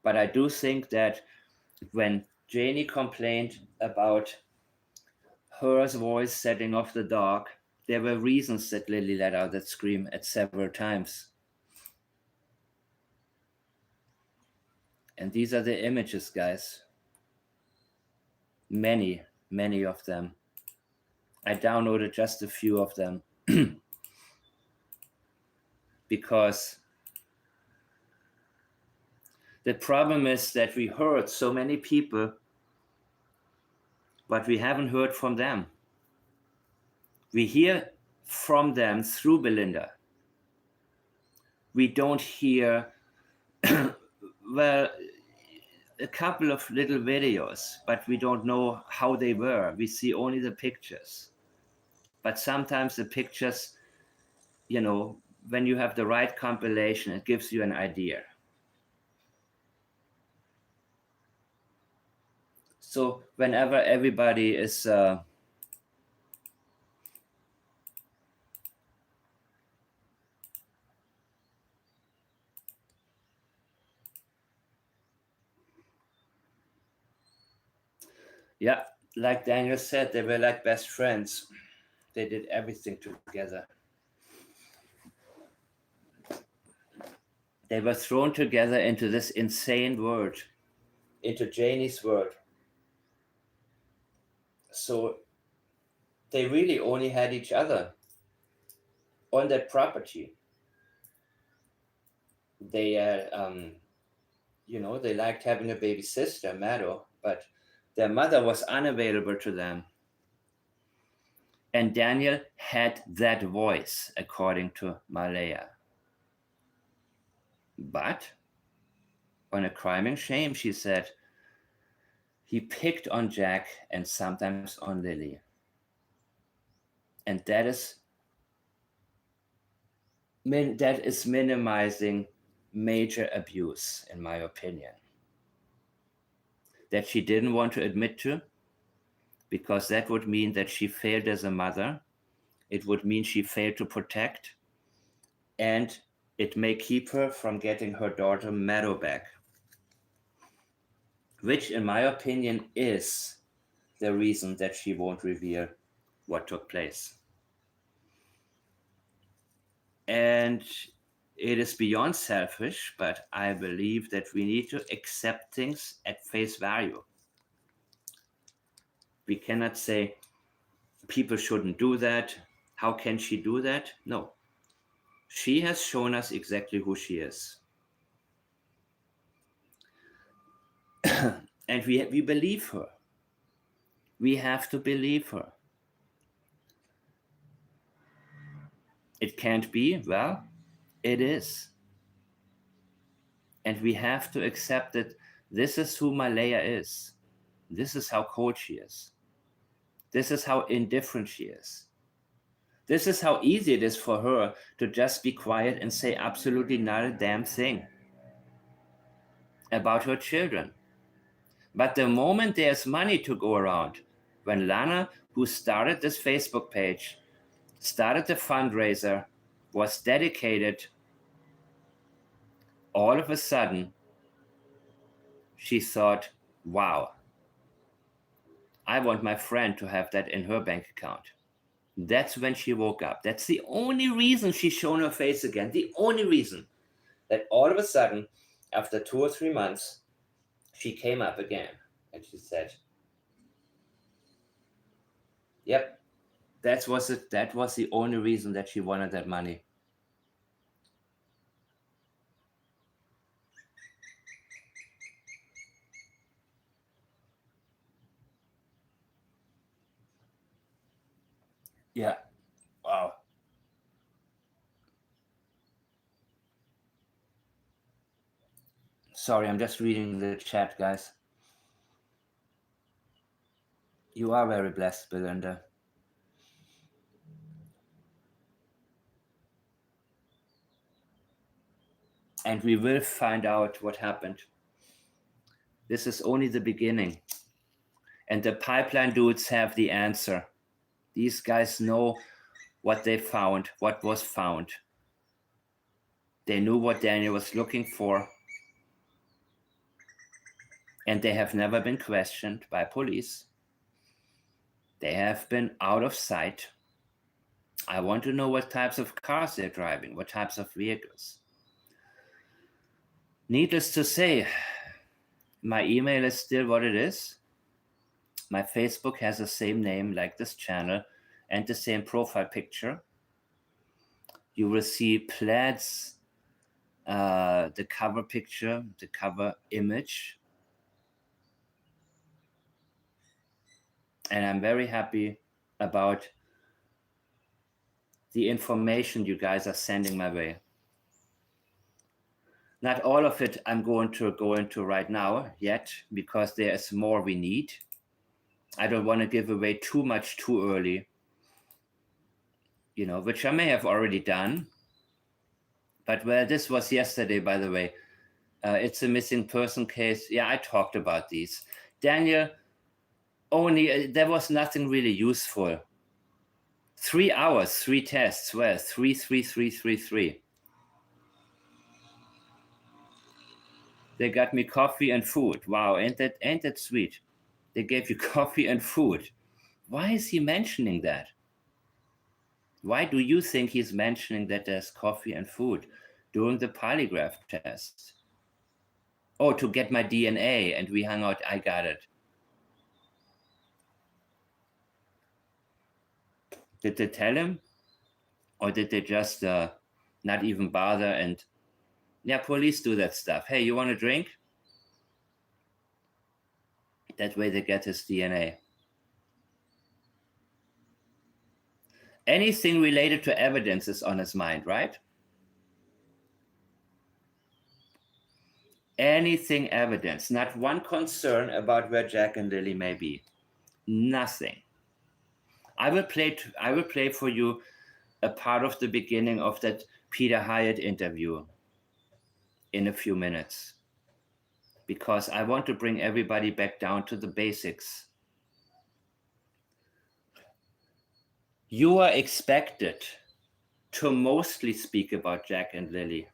But I do think that when Janie complained about her voice setting off the dog, there were reasons that Lily let out that scream at several times. And these are the images, guys. Many, many of them. I downloaded just a few of them because the problem is that we heard so many people, but we haven't heard from them. We hear from them through Belinda. We don't hear, well, a couple of little videos, but we don't know how they were. We see only the pictures. But sometimes the pictures, you know, when you have the right compilation, it gives you an idea. So whenever everybody is yeah, like Daniel said, they were like best friends. They did everything together. They were thrown together into this insane world, into Janie's world. So they really only had each other on that property. They, you know, they liked having a baby sister, Maddo, but their mother was unavailable to them. And Daniel had that voice, according to Malaya. But on A Crime and Shame, she said, he picked on Jack and sometimes on Lily. And that is minimizing major abuse, in my opinion. That she didn't want to admit to, because that would mean that she failed as a mother. It would mean she failed to protect, and it may keep her from getting her daughter Maddo back, which in my opinion is the reason that she won't reveal what took place. And it is beyond selfish, but I believe that we need to accept things at face value. We cannot say people shouldn't do that. How can she do that? No. She has shown us exactly who she is. And we believe her. We have to believe her. It can't be. Well, it is. And we have to accept that this is who Malaya is. This is how cold she is. This is how indifferent she is. This is how easy it is for her to just be quiet and say absolutely not a damn thing about her children. But the moment there's money to go around, when Lana, who started this Facebook page, started the fundraiser, was dedicated, all of a sudden, she thought, wow, I want my friend to have that in her bank account. That's when she woke up. That's the only reason she's shown her face again. The only reason that all of a sudden, after 2 or 3 months, she came up again and she said, yep, that was it. That was the only reason that she wanted that money. Yeah. Wow. Sorry, I'm just reading the chat, guys. You are very blessed, Belinda. And we will find out what happened. This is only the beginning. And the pipeline dudes have the answer. These guys know what they found, what was found. They knew what Daniel was looking for. And they have never been questioned by police. They have been out of sight. I want to know what types of cars they're driving, what types of vehicles. Needless to say, my email is still what it is. My Facebook has the same name like this channel and the same profile picture. You will see plaids, the cover picture, the cover image. And I'm very happy about the information you guys are sending my way. Not all of it I'm going to go into right now yet, because there is more we need. I don't want to give away too much too early, which I may have already done. But this was yesterday, by the way. It's a missing person case. Yeah, I talked about these. Daniel, there was nothing really useful. 3 hours, 3 tests. Well, 3, 3, 3, 3, 3. They got me coffee and food. Wow, ain't that sweet? They gave you coffee and food. Why is he mentioning that? Why do you think he's mentioning that there's coffee and food during the polygraph test? Oh, to get my DNA, and we hung out. I got it. Did they tell him? Or did they just not even bother? And yeah, police do that stuff. Hey, you want a drink? That way they get his DNA. Anything related to evidence is on his mind, right? Anything evidence. Not one concern about where Jack and Lily may be. Nothing. I will play for you a part of the beginning of that Peter Hyatt interview in a few minutes, because I want to bring everybody back down to the basics. You are expected to mostly speak about Jack and Lily,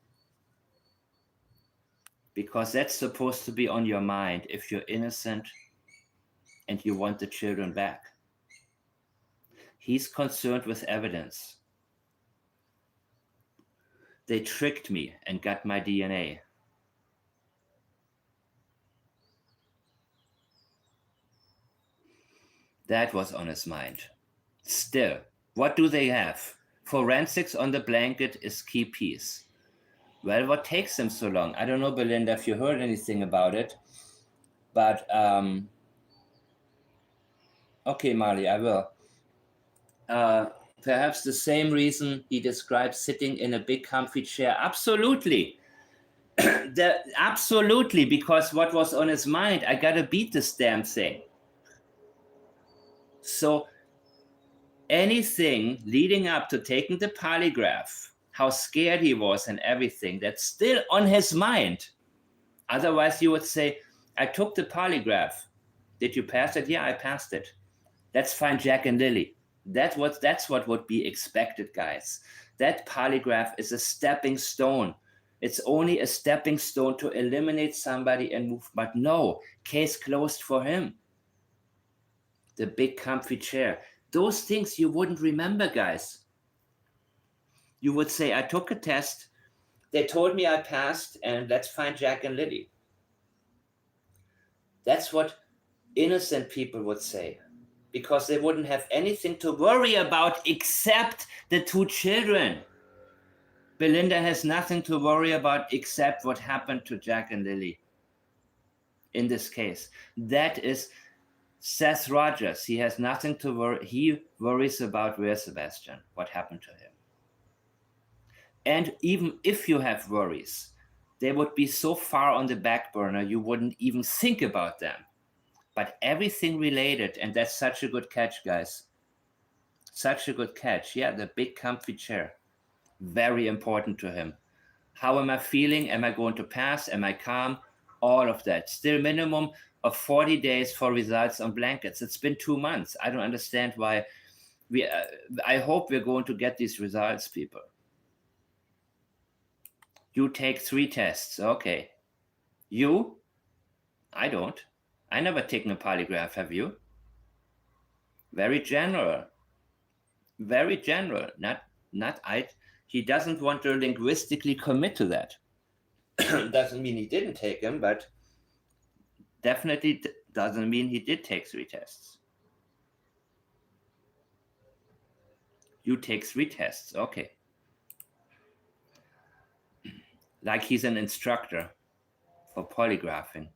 because that's supposed to be on your mind if you're innocent and you want the children back. He's concerned with evidence. They tricked me and got my DNA. That was on his mind. Still, what do they have? Forensics on the blanket is key piece. Well, what takes them so long? I don't know, Belinda, if you heard anything about it. But, okay, Marley, I will. Perhaps the same reason he describes sitting in a big comfy chair. Absolutely. Absolutely, because what was on his mind, I gotta beat this damn thing. So anything leading up to taking the polygraph, how scared he was and everything, that's still on his mind. Otherwise, you would say, I took the polygraph. Did you pass it? Yeah, I passed it. Let's find Jack and Lily. That's what would be expected, guys. That polygraph is a stepping stone. It's only a stepping stone to eliminate somebody and move. But no, case closed for him. The big comfy chair. Those things you wouldn't remember, guys. You would say, I took a test. They told me I passed, and let's find Jack and Lily. That's what innocent people would say, because they wouldn't have anything to worry about except the 2 children. Belinda has nothing to worry about except what happened to Jack and Lily in this case. That is Seth Rogers. He has nothing to worry. He worries about where Sebastian, what happened to him. And even if you have worries, they would be so far on the back burner, you wouldn't even think about them. But everything related, and that's such a good catch, guys. Such a good catch. Yeah, the big comfy chair. Very important to him. How am I feeling? Am I going to pass? Am I calm? All of that. Still minimum of 40 days for results on blankets. It's been 2 months. I don't understand why I hope we're going to get these results, people. You take 3 tests. Okay. You? I don't. I never taken a polygraph. Have you? Very general. Very general. Not I. He doesn't want to linguistically commit to that. Doesn't mean he didn't take them, but definitely doesn't mean he did take 3 tests. You take 3 tests. Okay. Like he's an instructor for polygraphing.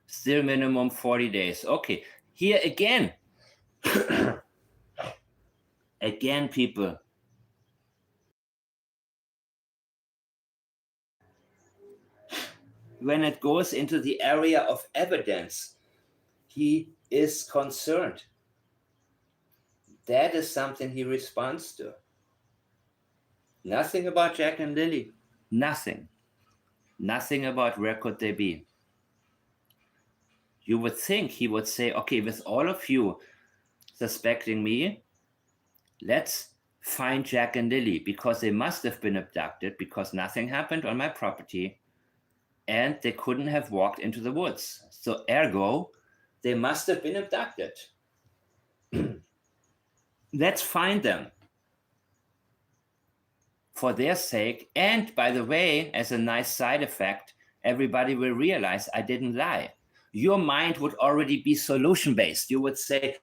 Still minimum 40 days. Okay. Here again. Again, people. When it goes into the area of evidence, he is concerned. That is something he responds to. Nothing about Jack and Lily. Nothing. Nothing about where could they be. You would think he would say, okay, with all of you suspecting me, let's find Jack and Lily because they must have been abducted because nothing happened on my property and they couldn't have walked into the woods. So ergo, they must have been abducted. Let's find them for their sake. And by the way, as a nice side effect, everybody will realize I didn't lie. Your mind would already be solution-based. You would say,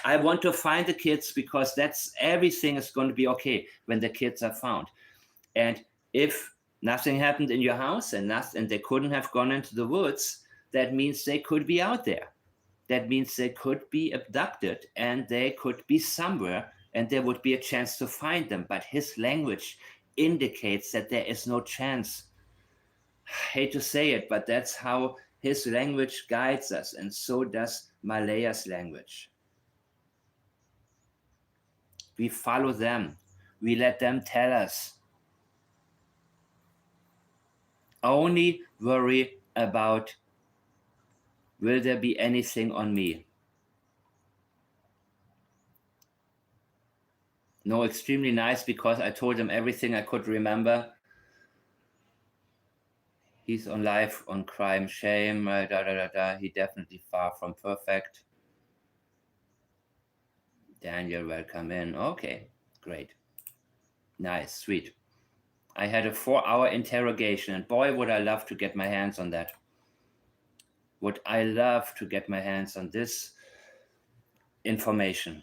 I want to find the kids because that's everything is going to be okay when the kids are found. And if nothing happened in your house and they couldn't have gone into the woods, that means they could be out there. That means they could be abducted and they could be somewhere and there would be a chance to find them. But his language indicates that there is no chance. I hate to say it, but that's how his language guides us, and so does Malaya's language. We follow them. We let them tell us. Only worry about, will there be anything on me? No, extremely nice because I told him everything I could remember. He's on life, on crime, shame, He definitely far from perfect. Daniel, welcome in. Okay, great. Nice, sweet. I had a 4-hour interrogation, and boy, would I love to get my hands on that. Would I love to get my hands on this information.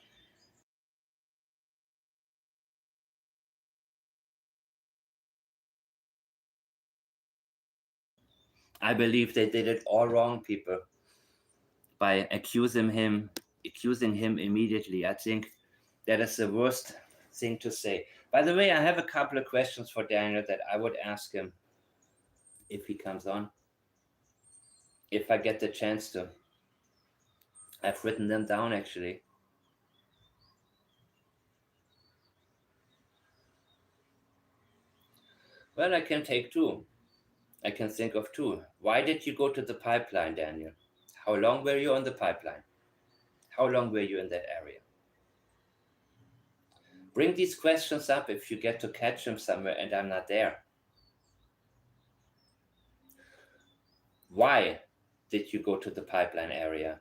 I believe they did it all wrong, people, by accusing him immediately. I think that is the worst thing to say. By the way, I have a couple of questions for Daniel that I would ask him if he comes on, if I get the chance to. I've written them down, actually. Well, I can take 2. I can think of 2. Why did you go to the pipeline, Daniel? How long were you on the pipeline? How long were you in that area? Bring these questions up if you get to catch them somewhere and I'm not there. Why did you go to the pipeline area?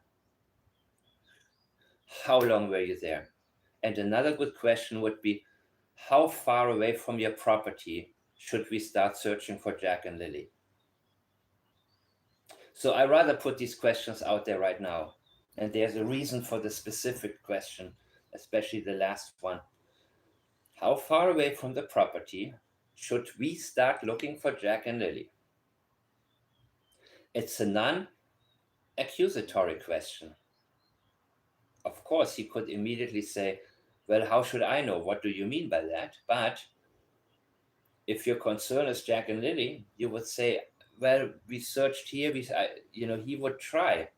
How long were you there? And another good question would be, how far away from your property should we start searching for Jack and Lily? So I rather put these questions out there right now. And there's a reason for the specific question, especially the last one. How far away from the property should we start looking for Jack and Lily? It's a non-accusatory question. Of course, he could immediately say, well, how should I know? What do you mean by that? But if your concern is Jack and Lily, you would say, well, we searched here, he would try.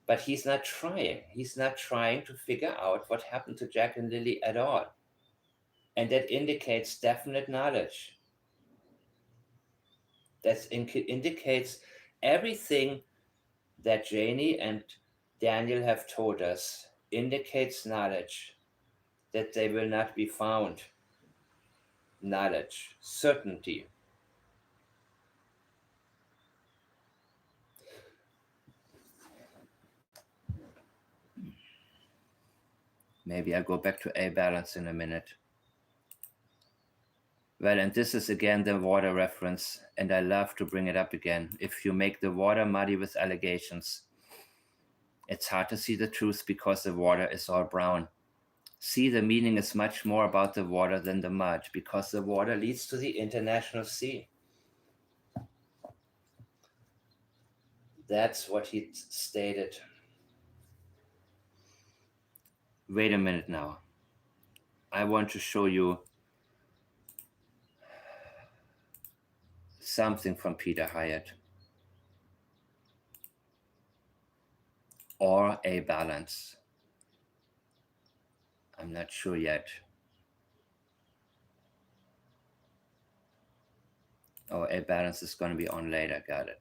But he's not trying. He's not trying to figure out what happened to Jack and Lily at all. And that indicates definite knowledge. That indicates everything that Janie and Daniel have told us indicates knowledge, that they will not be found. Knowledge, certainty. Maybe I'll go back to A balance in a minute. Well, and this is again the water reference, and I love to bring it up again. If you make the water muddy with allegations, it's hard to see the truth because the water is all brown. See, the meaning is much more about the water than the mud, because the water leads to the international sea. That's what he stated. Wait a minute now. I want to show you something from Peter Hyatt. Or a balance. I'm not sure yet. Oh, a balance is going to be on later. Got it.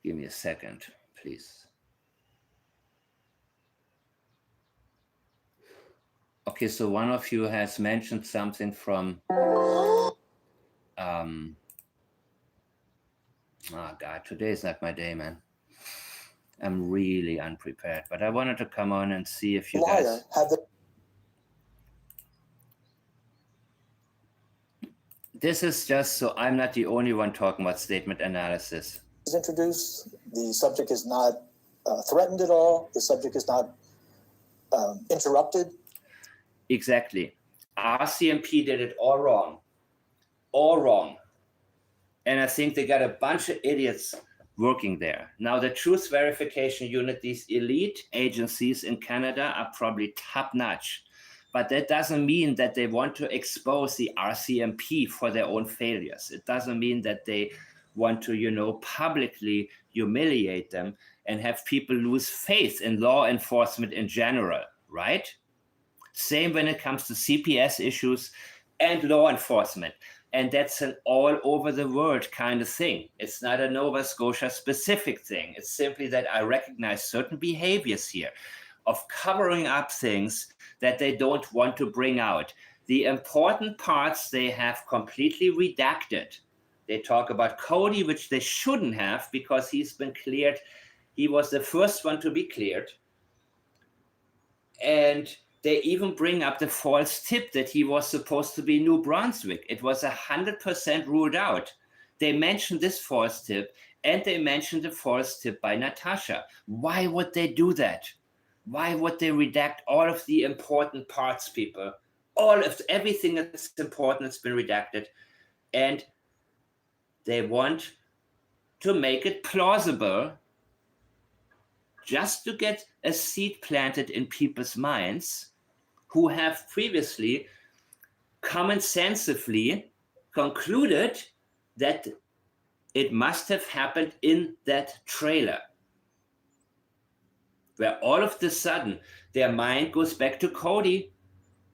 Give me a second, please. Okay, so one of you has mentioned something from oh God, today is not my day, man. I'm really unprepared, but I wanted to come on and see if you guys This is just so I'm not the only one talking about statement analysis. Is introduced. The subject is not threatened at all. The subject is not interrupted. Exactly. RCMP did it all wrong. All wrong. And I think they got a bunch of idiots working there. Now, the Truth Verification Unit, these elite agencies in Canada are probably top-notch. But that doesn't mean that they want to expose the RCMP for their own failures. It doesn't mean that they want to, publicly humiliate them and have people lose faith in law enforcement in general, right? Same when it comes to CPS issues and law enforcement. And that's an all over the world kind of thing. It's not a Nova Scotia specific thing. It's simply that I recognize certain behaviors here of covering up things that they don't want to bring out. The important parts they have completely redacted. They talk about Cody, which they shouldn't have because he's been cleared. He was the first one to be cleared. And they even bring up the false tip that he was supposed to be New Brunswick. It was 100% ruled out. They mentioned this false tip, and they mentioned the false tip by Natasha. Why would they do that? Why would they redact all of the important parts, people? All of everything that's important has been redacted. And they want to make it plausible just to get a seed planted in people's minds who have previously common-sensively concluded that it must have happened in that trailer, where all of a sudden their mind goes back to Cody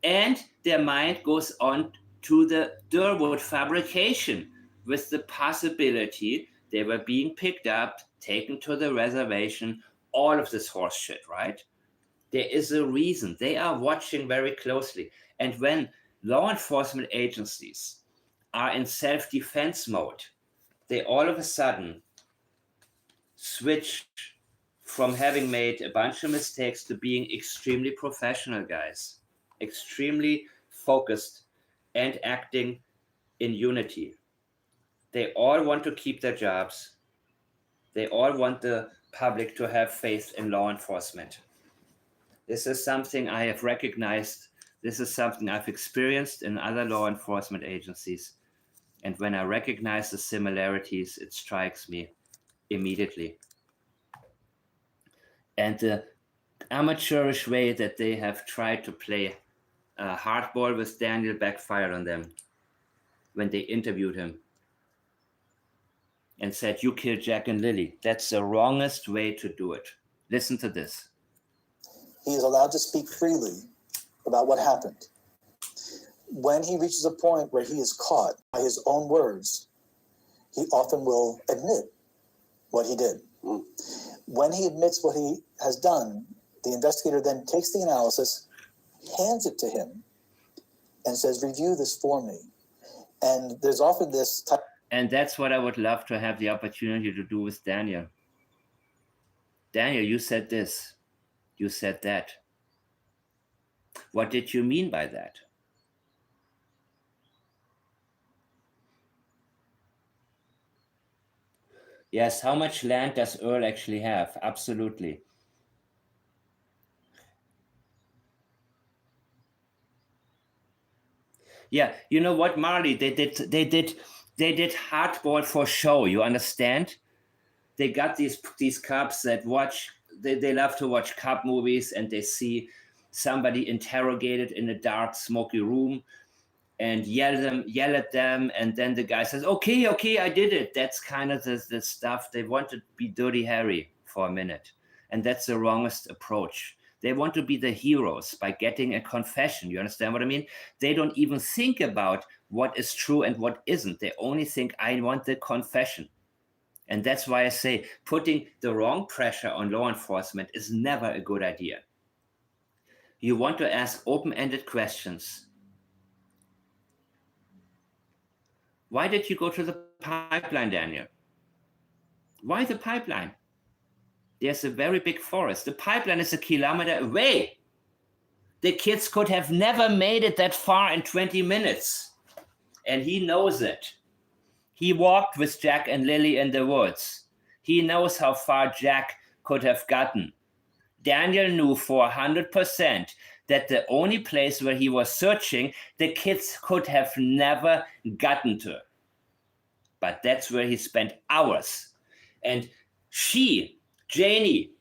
and their mind goes on to the Durwood fabrication with the possibility they were being picked up, taken to the reservation, all of this horse shit, right? There is a reason. They are watching very closely. And when law enforcement agencies are in self-defense mode, they all of a sudden switch from having made a bunch of mistakes to being extremely professional guys, extremely focused and acting in unity. They all want to keep their jobs. They all want the public to have faith in law enforcement. This is something I have recognized. This is something I've experienced in other law enforcement agencies. And when I recognize the similarities, it strikes me immediately. And the amateurish way that they have tried to play hardball with Daniel backfired on them when they interviewed him and said, "You killed Jack and Lily." That's the wrongest way to do it. Listen to this. He is allowed to speak freely about what happened. When he reaches a point where he is caught by his own words, he often will admit what he did. When he admits what he has done, the investigator then takes the analysis, hands it to him, and says, review this for me. And there's often this type. And that's what I would love to have the opportunity to do with Daniel. Daniel, you said this. You said that. What did you mean by that? Yes, how much land does Earl actually have? Absolutely. Yeah, you know what, Marley? They did hardball for show. You understand? They got these cops that watch. They love to watch cop movies, and they see somebody interrogated in a dark, smoky room, and yell at them, and then the guy says, "Okay, I did it." That's kind of the stuff. They want to be Dirty Harry for a minute, and that's the wrongest approach. They want to be the heroes by getting a confession. You understand what I mean? They don't even think about what is true and what isn't. They only think, I want the confession. And that's why I say putting the wrong pressure on law enforcement is never a good idea. You want to ask open-ended questions. Why did you go to the pipeline, Daniel? Why the pipeline? There's a very big forest. The pipeline is a kilometer away. The kids could have never made it that far in 20 minutes. And he knows it. He walked with Jack and Lily in the woods. He knows how far Jack could have gotten. Daniel knew for 100% that the only place where he was searching, the kids could have never gotten to. But that's where he spent hours. And she, Janie,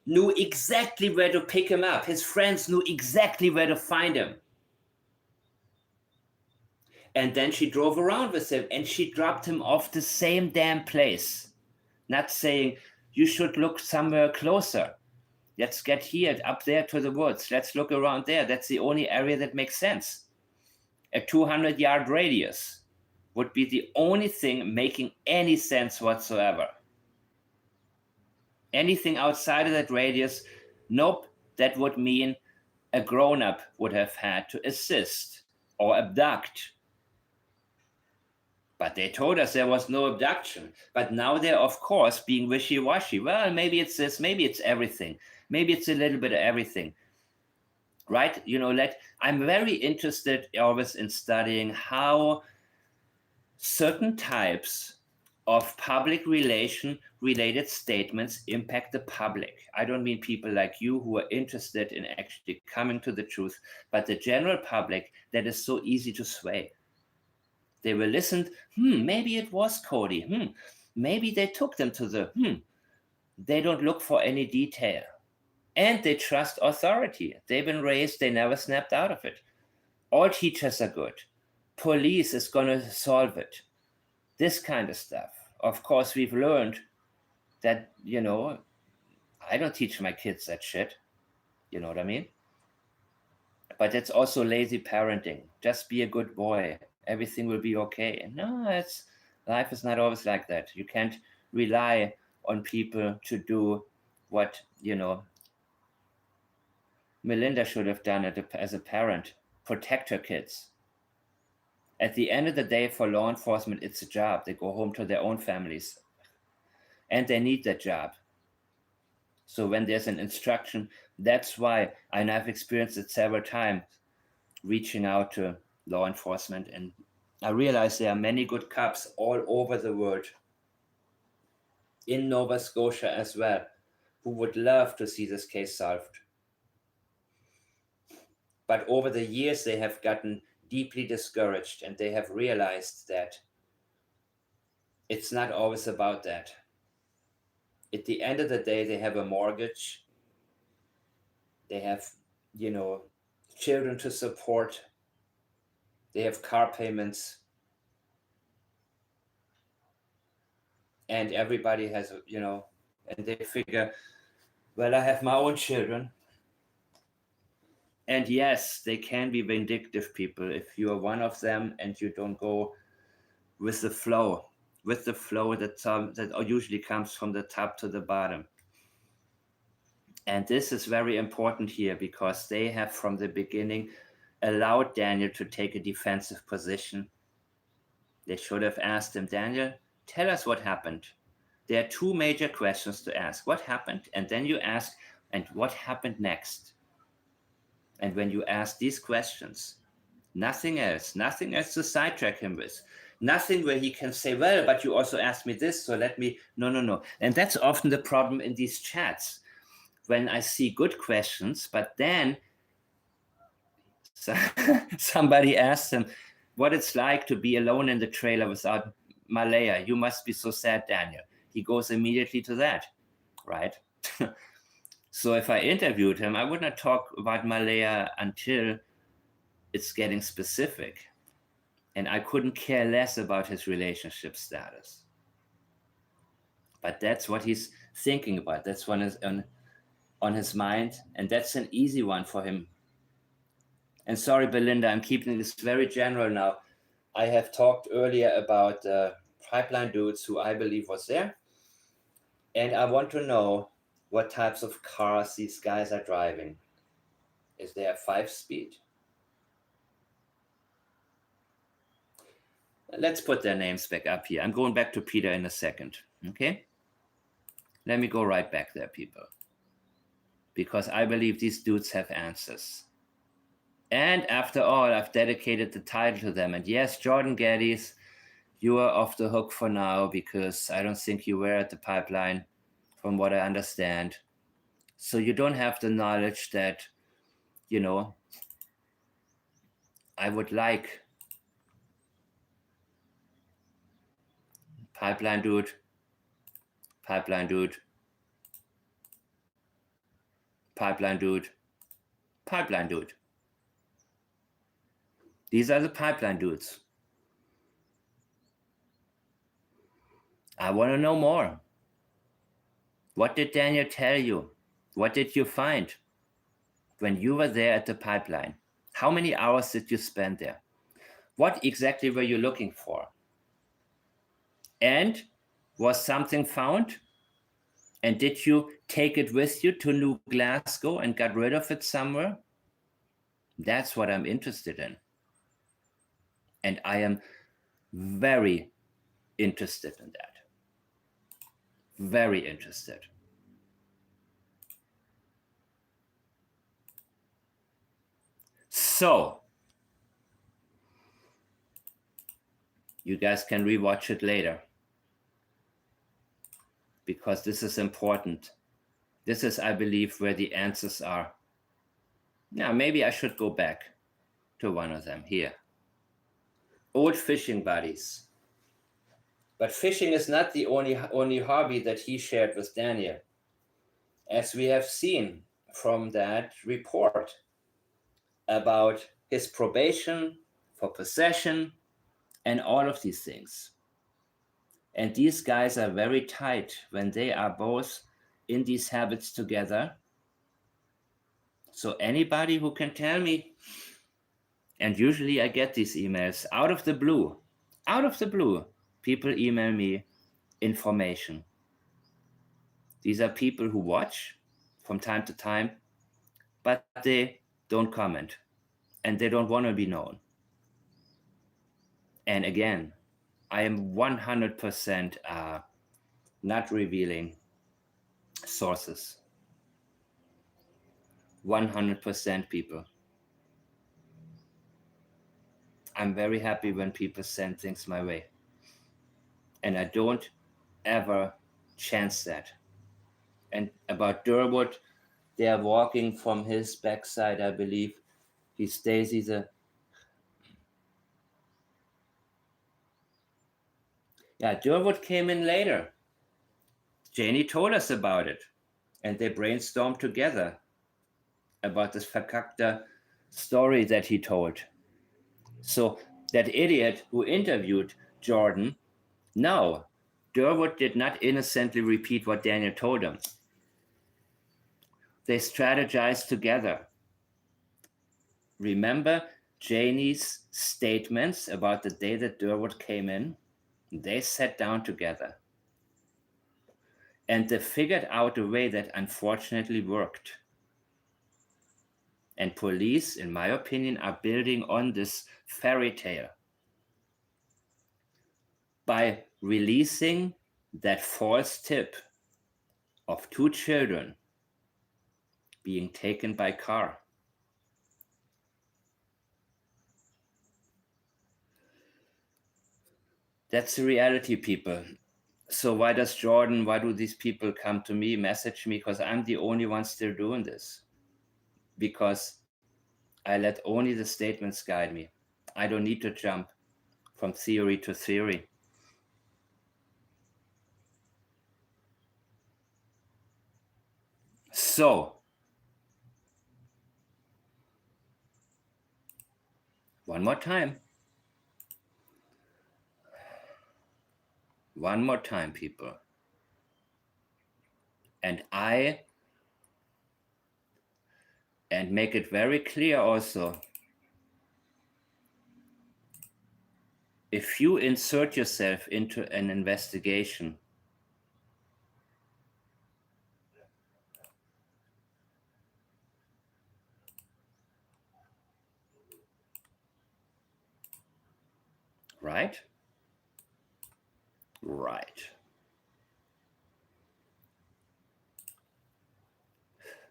knew exactly where to pick him up. His friends knew exactly where to find him. And then she drove around with him and she dropped him off the same damn place. Not saying, you should look somewhere closer. Let's get here, up there to the woods. Let's look around there. That's the only area that makes sense. A 200-yard radius would be the only thing making any sense whatsoever. Anything outside of that radius, nope, that would mean a grown-up would have had to assist or abduct. But they told us there was no abduction. But now they're, of course, being wishy-washy. Well, maybe it's this, maybe it's everything. Maybe it's a little bit of everything. Right? You know, I'm very interested always in studying how certain types of public related statements impact the public. I don't mean people like you who are interested in actually coming to the truth, but the general public that is so easy to sway. They will listen, maybe it was Cody. Maybe they took them to the, They don't look for any detail. And they trust authority. They've been raised, they never snapped out of it. All teachers are good. Police is going to solve it. This kind of stuff. Of course, we've learned that, I don't teach my kids that shit. You know what I mean? But it's also lazy parenting. Just be a good boy. Everything will be okay. No, life is not always like that. You can't rely on people to do what, Melinda should have done as a parent, protect her kids. At the end of the day, for law enforcement, it's a job. They go home to their own families. And they need that job. So when there's an instruction, that's why, and I've experienced it several times, reaching out to law enforcement. And I realize there are many good cops all over the world, in Nova Scotia as well, who would love to see this case solved. But over the years, they have gotten deeply discouraged and they have realized that it's not always about that. At the end of the day, they have a mortgage. They have, children to support. They have car payments. And everybody has, and they figure, well, I have my own children. And yes, they can be vindictive people if you are one of them and you don't go with the flow that usually comes from the top to the bottom. And this is very important here because they have from the beginning allowed Daniel to take a defensive position. They should have asked him, Daniel, tell us what happened. There are two major questions to ask. What happened? And then you ask, and what happened next? And when you ask these questions, nothing else to sidetrack him with. Nothing where he can say, well, but you also asked me this, so let me, no. And that's often the problem in these chats. When I see good questions, but then somebody asks him what it's like to be alone in the trailer without Malaya. You must be so sad, Daniel. He goes immediately to that, right? So if I interviewed him, I would not talk about Malaya until it's getting specific. And I couldn't care less about his relationship status. But that's what he's thinking about. That's what is on his mind. And that's an easy one for him. And sorry, Belinda, I'm keeping this very general now. I have talked earlier about pipeline dudes who I believe was there. And I want to know what types of cars these guys are driving. Is there a 5-speed? Let's put their names back up here. I'm going back to Peter in a second, okay? Let me go right back there, people. Because I believe these dudes have answers. And after all, I've dedicated the title to them. And yes, Jordan Geddes, you are off the hook for now because I don't think you were at the pipeline, from what I understand. So you don't have the knowledge that, I would like. Pipeline dude. Pipeline dude. Pipeline dude. Pipeline dude. These are the pipeline dudes. I want to know more. What did Daniel tell you? What did you find when you were there at the pipeline? How many hours did you spend there? What exactly were you looking for? And was something found? And did you take it with you to New Glasgow and got rid of it somewhere? That's what I'm interested in. And I am very interested in that. Very interested. So, you guys can rewatch it later. Because this is important. This is, I believe, where the answers are. Now, maybe I should go back to one of them here. Old fishing buddies. But fishing is not the only hobby that he shared with Daniel. As we have seen from that report about his probation for possession and all of these things. And these guys are very tight when they are both in these habits together. So anybody who can tell me, and usually I get these emails out of the blue, people email me information. These are people who watch from time to time, but they don't comment and they don't want to be known. And again, I am 100% not revealing sources. 100% people. I'm very happy when people send things my way. And I don't ever chance that. And about Durwood, they are walking from his backside, I believe. He stays either. Yeah, Durwood came in later. Janie told us about it. And they brainstormed together about this verkackte story that he told. So that idiot who interviewed Jordan, no, Durwood did not innocently repeat what Daniel told him. They strategized together. remember Janie's statements about the day that Durwood came in? They sat down together. And they figured out a way that unfortunately worked. And police, in my opinion, are building on this fairy tale by releasing that false tip of 2 children being taken by car. That's the reality, people. So why do these people come to me, message me? Because I'm the only one still doing this. Because I let only the statements guide me. I don't need to jump from theory to theory. So, one more time. One more time, people. And make it very clear also, if you insert yourself into an investigation, right? Right.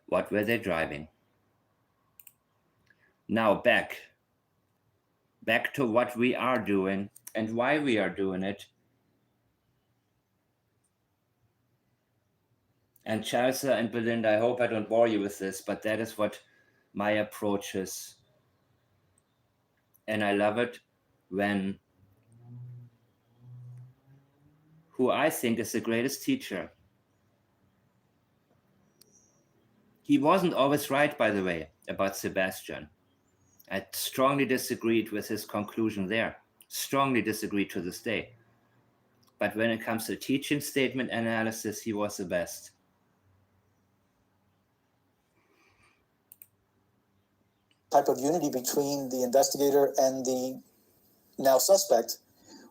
What were they driving? Now back to what we are doing and why we are doing it. And Chelsea and Belinda, I hope I don't bore you with this, but that is what my approach is. And I love it when who I think is the greatest teacher. He wasn't always right, by the way, about Sebastian. I strongly disagreed with his conclusion there. Strongly disagreed to this day. But when it comes to teaching statement analysis, he was the best. Type of unity between the investigator and the now suspect,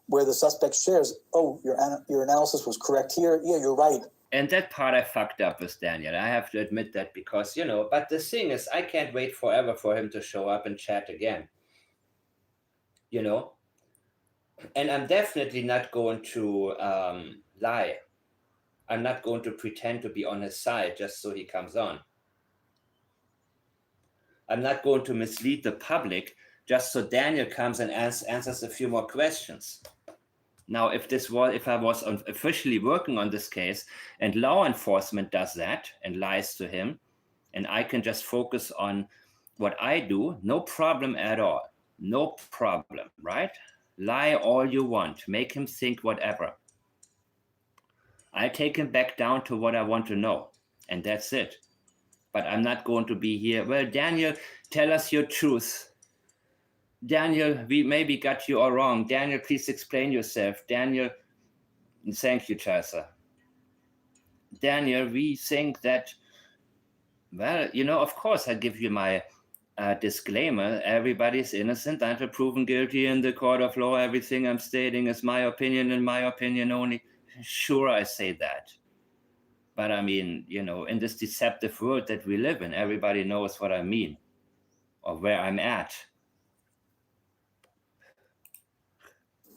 where the suspect shares, oh, your analysis was correct here. Yeah, you're right. And that part I fucked up with Daniel. I have to admit that because, but the thing is, I can't wait forever for him to show up and chat again. And I'm definitely not going to lie. I'm not going to pretend to be on his side just so he comes on. I'm not going to mislead the public just so Daniel comes and answers a few more questions. Now, if I was officially working on this case and law enforcement does that and lies to him, and I can just focus on what I do, no problem at all. No problem, right? Lie all you want. Make him think whatever. I take him back down to what I want to know, and that's it. But I'm not going to be here. Well, Daniel, tell us your truth. Daniel, we maybe got you all wrong. Daniel, please explain yourself. Daniel, thank you, Chelsea. Daniel, we think that, well, of course I give you my disclaimer. Everybody's innocent until proven guilty in the court of law. Everything I'm stating is my opinion and my opinion only. Sure, I say that. But I mean, in this deceptive world that we live in, everybody knows what I mean or where I'm at.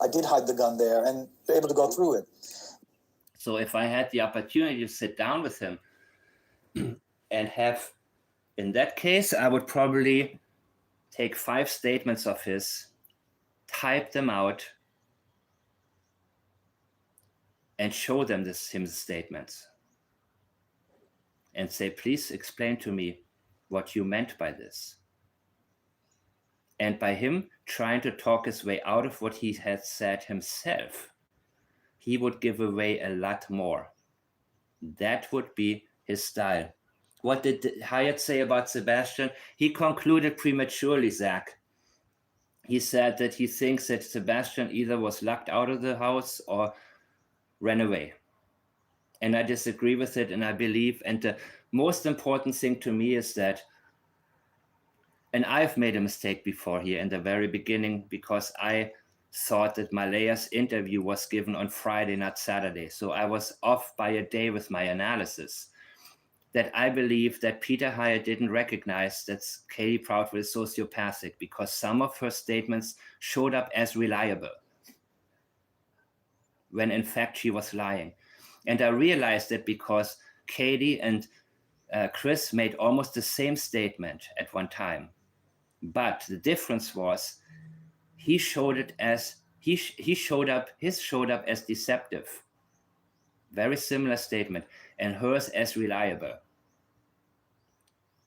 I did hide the gun there and able to go through it. So if I had the opportunity to sit down with him and have, in that case, I would probably take 5 statements of his, type them out, and show them him statements. And say, please explain to me what you meant by this. And by him trying to talk his way out of what he had said himself, he would give away a lot more. That would be his style. What did Hyatt say about Sebastian? He concluded prematurely, Zach. He said that he thinks that Sebastian either was locked out of the house or ran away. And I disagree with it, and I believe, and the most important thing to me is that And I've made a mistake before here in the very beginning, because I thought that Malaya's interview was given on Friday, not Saturday. So I was off by a day with my analysis. That I believe that Peter Heyer didn't recognize that Katie Proudfoot is sociopathic, because some of her statements showed up as reliable, when in fact she was lying. And I realized that because Katie and Chris made almost the same statement at one time. But the difference was he showed it as his showed up as deceptive. Very similar statement, and hers as reliable.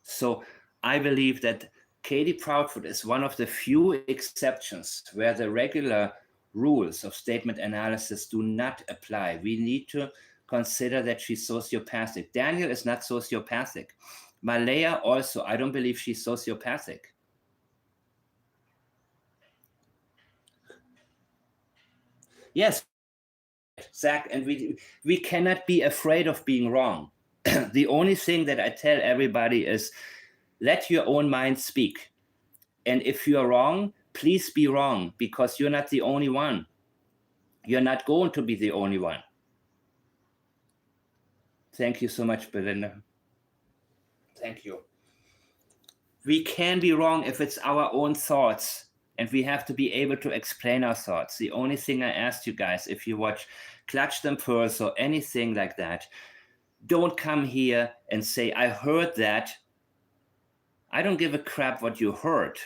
So I believe that Katie Proudfoot is one of the few exceptions where the regular rules of statement analysis do not apply. We need to consider that she's sociopathic. Daniel is not sociopathic. Malaya also, I don't believe she's sociopathic. Yes, Zach, and we cannot be afraid of being wrong. The only thing that I tell everybody is, let your own mind speak. And if you're wrong, please be wrong, because you're not the only one. You're not going to be the only one. Thank you so much, Belinda. Thank you. We can be wrong if it's our own thoughts, and we have to be able to explain our thoughts. The only thing I asked you guys, if you watch Clutch Them Pearls or anything like that, don't come here and say, I heard that. I don't give a crap what you heard.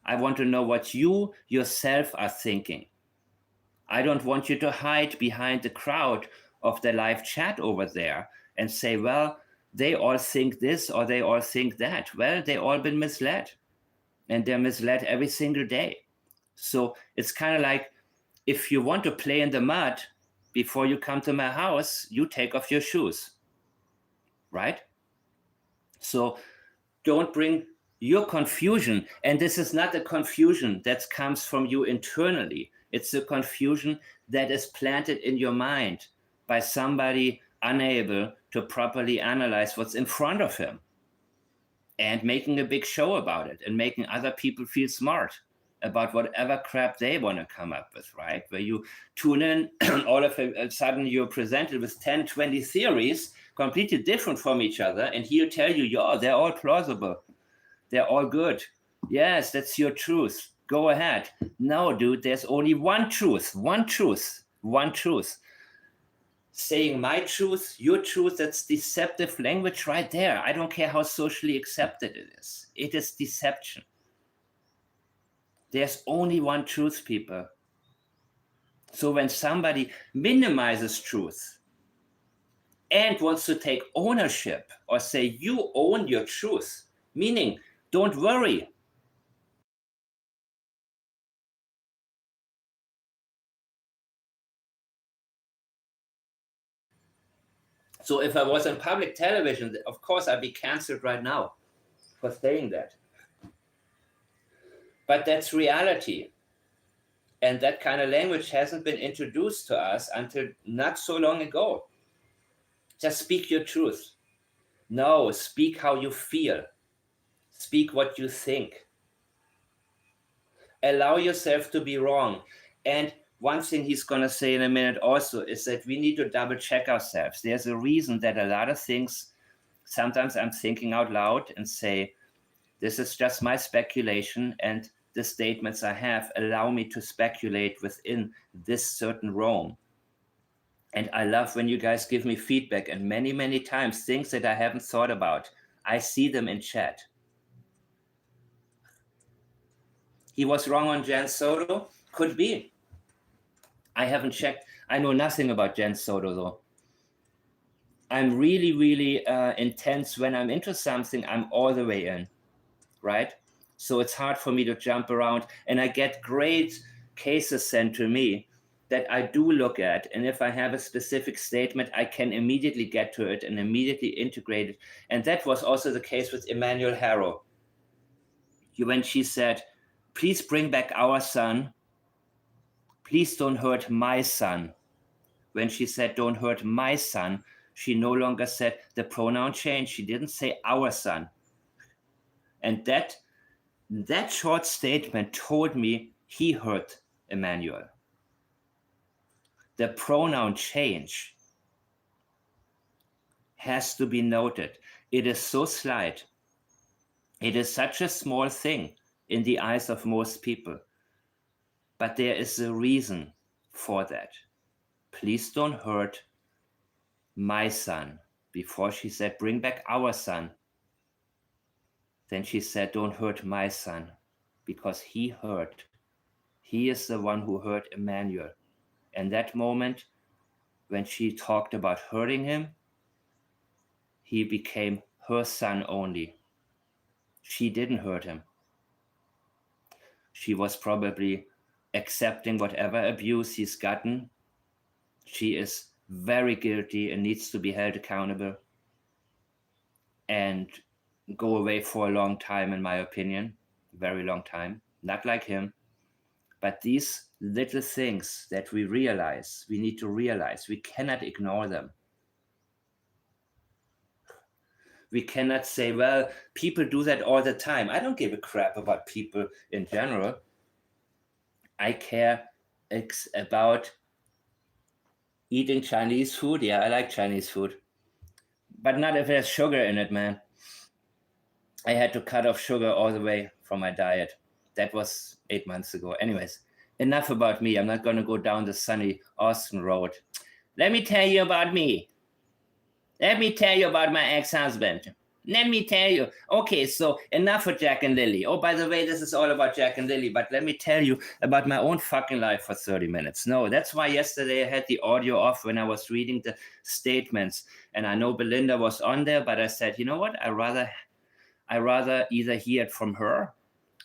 I want to know what you yourself are thinking. I don't want you to hide behind the crowd of the live chat over there and say, well, they all think this or they all think that. Well, they all been misled, and they're misled every single day. So it's kind of like, if you want to play in the mud before you come to my house, you take off your shoes, right? So don't bring your confusion. And this is not a confusion that comes from you internally. It's a confusion that is planted in your mind by somebody unable to properly analyze what's in front of him and making a big show about it and making other people feel smart about whatever crap they want to come up with, right? Where you tune in, all of a sudden you're presented with 10, 20 theories, completely different from each other, and he'll tell you, yeah, they're all plausible. They're all good. Yes, that's your truth. Go ahead. No, dude, there's only one truth, one truth, one truth. Saying my truth, your truth, that's deceptive language right there. I don't care how socially accepted it is. It is deception. There's only one truth, people. So when somebody minimizes truth and wants to take ownership or say, you own your truth, meaning, don't worry. So if I was on public television, of course, I'd be canceled right now for saying that. But that's reality. And that kind of language hasn't been introduced to us until not so long ago. Just speak your truth. No, speak how you feel. Speak what you think. Allow yourself to be wrong. And one thing he's going to say in a minute also is that we need to double check ourselves. There's a reason that a lot of things, sometimes I'm thinking out loud and say, this is just my speculation, and the statements I have allow me to speculate within this certain realm. And I love when you guys give me feedback, and many, many times things that I haven't thought about, I see them in chat. He was wrong on Jan Soto? Could be. I haven't checked. I know nothing about Jan Soto, though. I'm really, really intense. When I'm into something, I'm all the way in, right? So it's hard for me to jump around. And I get great cases sent to me that I do look at. And if I have a specific statement, I can immediately get to it and immediately integrate it. And that was also the case with Emmanuel Harrow. When she said, please bring back our son. Please don't hurt my son. When she said, don't hurt my son, she no longer said the pronoun change. She didn't say our son. And that That short statement told me he heard Emmanuel. The pronoun change has to be noted. It is so slight. It is such a small thing in the eyes of most people. But there is a reason for that. Please don't hurt my son. Before she said, bring back our son. Then she said, don't hurt my son, because he heard. He is the one who heard Emmanuel. And that moment, when she talked about hurting him, he became her son only. She didn't hurt him. She was probably accepting whatever abuse he's gotten. She is very guilty and needs to be held accountable and go away for a long time, in my opinion. Very long time. Not like him. But these little things that we realize, we need to realize, we cannot ignore them. We cannot say, well, people do that all the time. I don't give a crap about people in general. I care about eating Chinese food. Yeah, I like Chinese food. But not if there's sugar in it, man. I had to cut off sugar all the way from my diet. That was 8 months ago. Anyways, enough about me. I'm not going to go down the sunny Austin road. Let me tell you about me. Let me tell you about my ex-husband. Let me tell you. Okay, so enough of Jack and Lily. Oh, by the way, this is all about Jack and Lily, but let me tell you about my own fucking life for 30 minutes. No, that's why yesterday I had the audio off when I was reading the statements. And I know Belinda was on there, but I said, you know what? I rather either hear it from her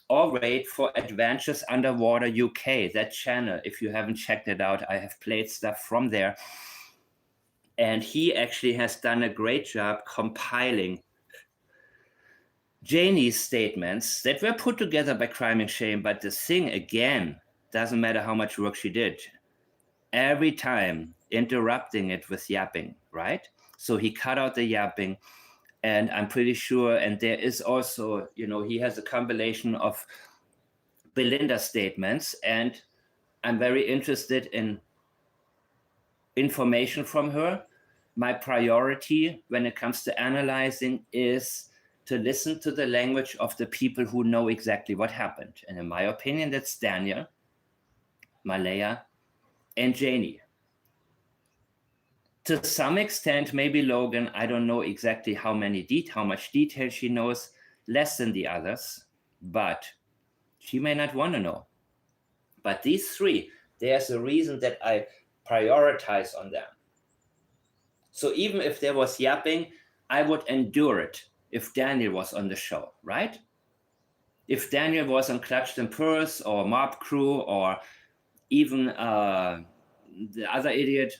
or wait for Adventures Underwater UK, that channel. If you haven't checked it out, I have played stuff from there. And he actually has done a great job compiling Janie's statements that were put together by Crime and Shame. But the thing, again, doesn't matter how much work she did. Every time interrupting it with yapping, right? So he cut out the yapping. And I'm pretty sure, and there is also, he has a compilation of Belinda's statements. And I'm very interested in information from her. My priority when it comes to analyzing is to listen to the language of the people who know exactly what happened. And in my opinion, that's Daniel, Malaya, and Janie. To some extent, maybe Logan, I don't know exactly how much detail she knows, less than the others, but she may not want to know. But these three, there's a reason that I prioritize on them. So even if there was yapping, I would endure it if Daniel was on the show, right? If Daniel was on Clutched and Purse or Mob Crew or even the other idiot,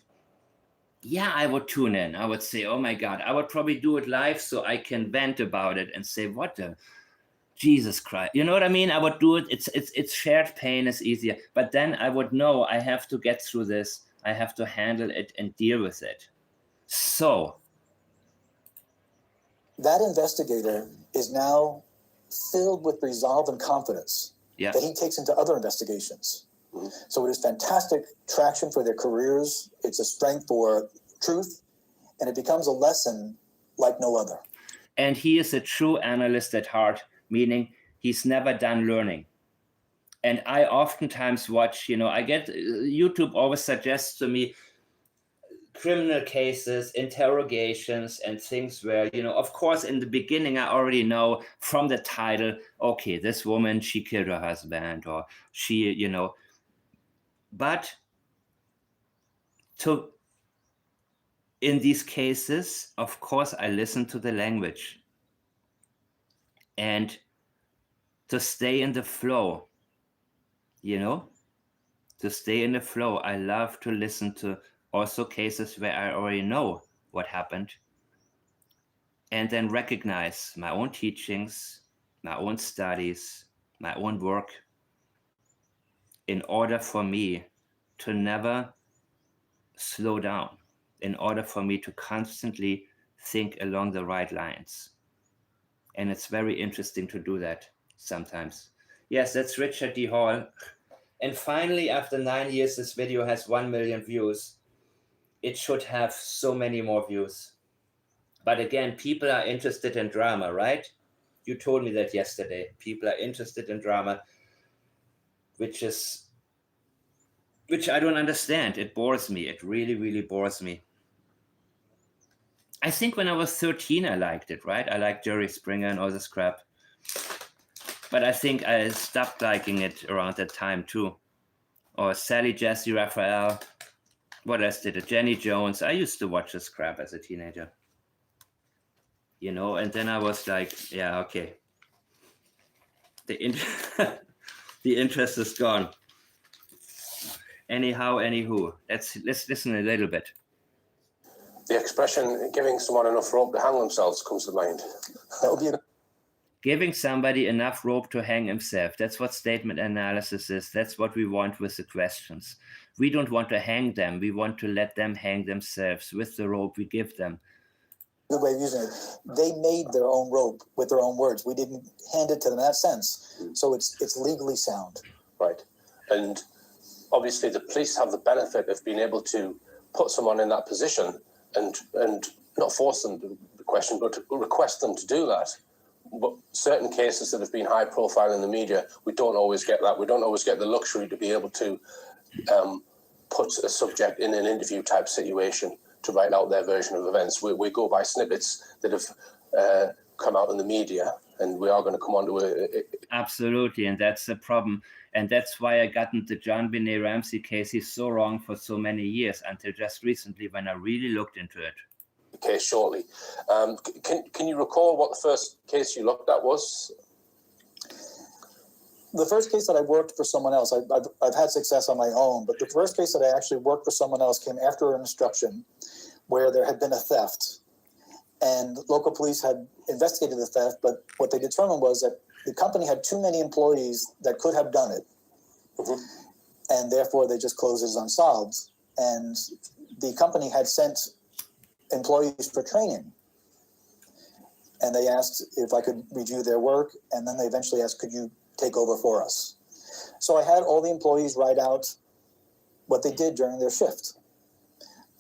yeah, I would tune in. I would say, oh my God, I would probably do it live so I can vent about it and say, what the Jesus Christ. You know what I mean? I would do it. It's shared pain is easier. But then I would know I have to get through this. I have to handle it and deal with it. So that investigator is now filled with resolve and confidence that he takes into other investigations. So it is fantastic traction for their careers. It's a strength for truth, and it becomes a lesson like no other. And he is a true analyst at heart, meaning he's never done learning. And I oftentimes watch, I get, YouTube always suggests to me criminal cases, interrogations, and things where, of course, in the beginning, I already know from the title, okay, this woman, she killed her husband, or she, but in these cases, of course, I listen to the language. And to stay in the flow, to stay in the flow, I love to listen to also cases where I already know what happened, and then recognize my own teachings, my own studies, my own work, in order for me to never slow down, in order for me to constantly think along the right lines. And it's very interesting to do that. sometimes. Yes, that's Richard D. Hall. And finally, after 9 years, this video has 1 million views. It should have so many more views. But again, people are interested in drama, right? You told me that yesterday. People are interested in drama, which I don't understand. It bores me. It really, really bores me. I think when I was 13, I liked it, right? I liked Jerry Springer and all this crap. But I think I stopped liking it around that time too. Or Sally Jesse Raphael. What else did it? Jenny Jones. I used to watch this crap as a teenager. You know, and then I was like, yeah, okay. The interest is gone. Anyhow, anywho, let's listen a little bit. The expression "giving someone enough rope to hang themselves" comes to mind. That would be Giving somebody enough rope to hang himself. That's what statement analysis is. That's what we want with the questions. We don't want to hang them. We want to let them hang themselves with the rope we give them. Good way of using it. They made their own rope with their own words. We didn't hand it to them in that sense. So it's legally sound. right. And obviously the police have the benefit of being able to put someone in that position and not force them to the question, but to request them to do that. But certain cases that have been high profile in the media, we don't always get that. We don't always get the luxury to be able to put a subject in an interview type situation to write out their version of events. We go by snippets that have come out in the media, and we are going to come on to it. Absolutely, and that's the problem. And that's why I got the John Benet Ramsey case. He's so wrong for so many years until just recently when I really looked into it. Case shortly. Can you recall what the first case you looked at was? The first case that I worked for someone else, I've had success on my own, but the first case that I actually worked for someone else came after an instruction where there had been a theft. And local police had investigated the theft, but what they determined was that the company had too many employees that could have done it. Mm-hmm. And therefore they just closed it as unsolved. And the company had sent employees for training. And they asked if I could review their work, and then they eventually asked, could you take over for us? So I had all the employees write out what they did during their shift.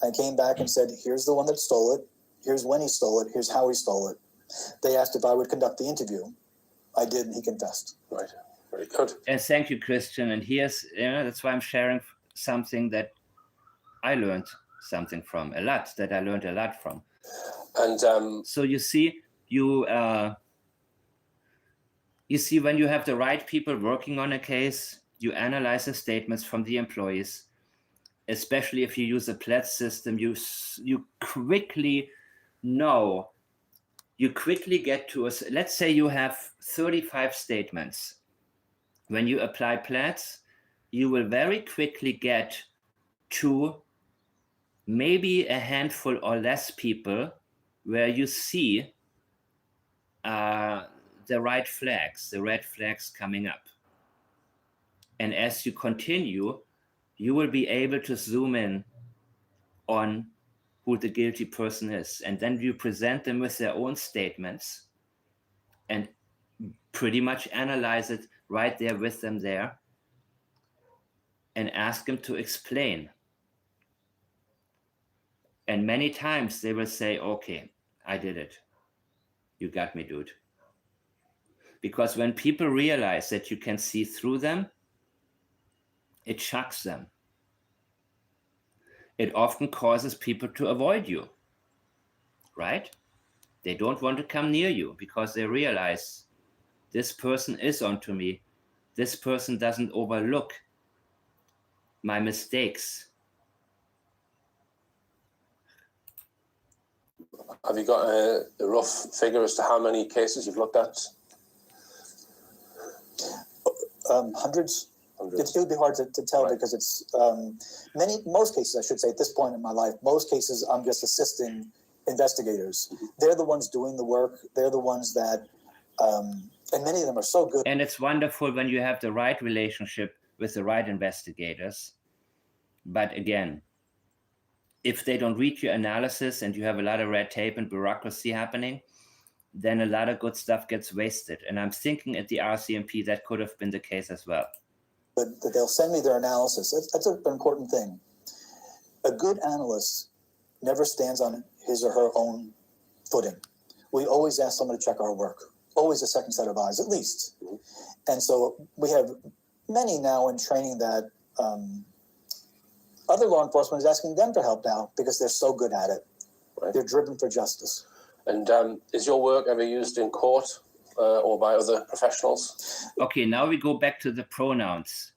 I came back and said, here's the one that stole it, here's when he stole it, here's how he stole it. They asked if I would conduct the interview. I did, and he confessed. Right, very good. And thank you, Christian. And here's, that's why I'm sharing something that I learned something from a lot, that I learned a lot from. And so you see, you see, when you have the right people working on a case, you analyze the statements from the employees, especially if you use a pledge system, you quickly know, you quickly get to us. Let's say you have 35 statements. When you apply pledge, you will very quickly get to maybe a handful or less people where you see the right flags, the red flags coming up. And as you continue, you will be able to zoom in on who the guilty person is. And then you present them with their own statements and pretty much analyze it right there with them there and ask them to explain. And many times they will say, okay, I did it. You got me, dude. Because when people realize that you can see through them, it shocks them. It often causes people to avoid you, right? They don't want to come near you because they realize this person is onto me. This person doesn't overlook my mistakes. Have you got a rough figure as to how many cases you've looked at? Hundreds. It would be hard to tell, right, because it's most cases, I should say, at this point in my life, most cases I'm just assisting investigators. Mm-hmm. They're the ones doing the work. They're the ones that, and many of them are so good. And it's wonderful when you have the right relationship with the right investigators. But again, if they don't read your analysis and you have a lot of red tape and bureaucracy happening, then a lot of good stuff gets wasted. And I'm thinking at the RCMP that could have been the case as well. But that they'll send me their analysis. That's an important thing. A good analyst never stands on his or her own footing. We always ask someone to check our work, always a second set of eyes, at least. And so we have many now in training that other law enforcement is asking them for help now because they're so good at it. Right. They're driven for justice. And is your work ever used in court or by other professionals? Okay, now we go back to the pronouns.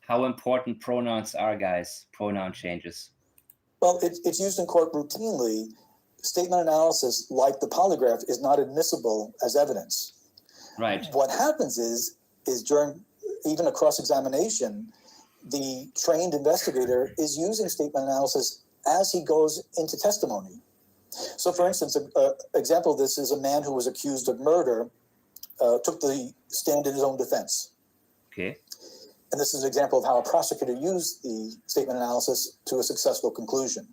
How important pronouns are, guys, pronoun changes. Well, it's used in court routinely. Statement analysis, like the polygraph, is not admissible as evidence. Right. What happens is during even a cross-examination, the trained investigator is using statement analysis as he goes into testimony. So, for instance, an example of this is a man who was accused of murder took the stand in his own defense. Okay. And this is an example of how a prosecutor used the statement analysis to a successful conclusion.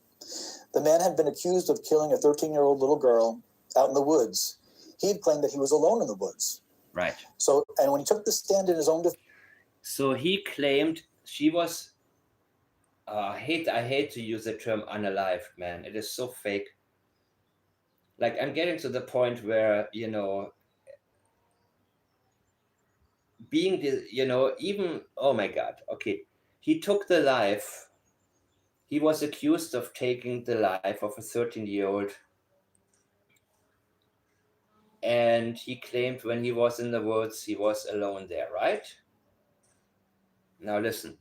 The man had been accused of killing a 13-year-old little girl out in the woods. He had claimed that he was alone in the woods. Right. So, and when he took the stand in his own defense, so he claimed she was. I hate to use the term unalived, man. It is so fake. Like, I'm getting to the point where, being the, even, oh my God, okay. He took the life. He was accused of taking the life of a 13-year-old. And he claimed when he was in the woods, he was alone there, right? Now listen.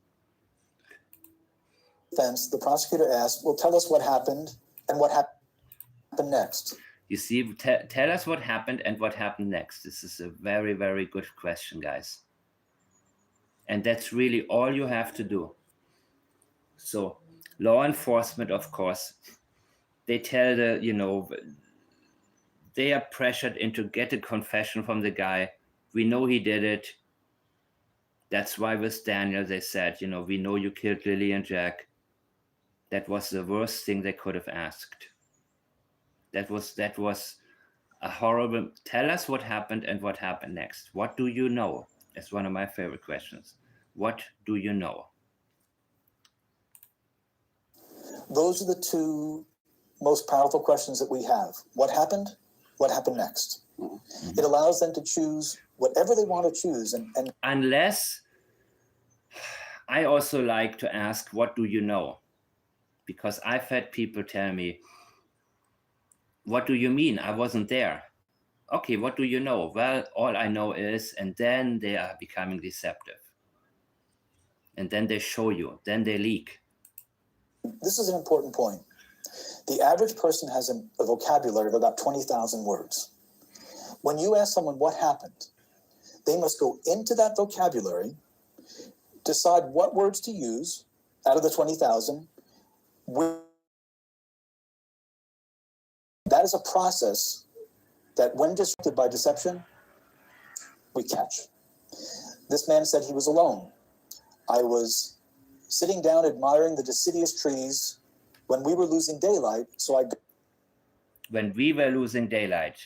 the prosecutor asked, well, tell us what happened and what happened next. You see, tell us what happened and what happened next. This is a very, very good question, guys. And that's really all you have to do. So law enforcement, of course, they tell they are pressured into get a confession from the guy. We know he did it. That's why with Daniel, they said, we know you killed Lily and Jack. That was the worst thing they could have asked. That was a horrible. Tell us what happened and what happened next. What do you know? It's one of my favorite questions. What do you know? Those are the two most powerful questions that we have. What happened? What happened next? Mm-hmm. It allows them to choose whatever they want to choose. And unless, I also like to ask, what do you know? Because I've had people tell me, what do you mean? I wasn't there. Okay, what do you know? Well, all I know is, and then they are becoming deceptive. And then they show you, then they leak. This is an important point. The average person has a vocabulary of about 20,000 words. When you ask someone what happened, they must go into that vocabulary, decide what words to use out of the 20,000. That is a process that, when disrupted by deception, we catch. This man said he was alone. I was sitting down admiring the deciduous trees when we were losing daylight, so when we were losing daylight.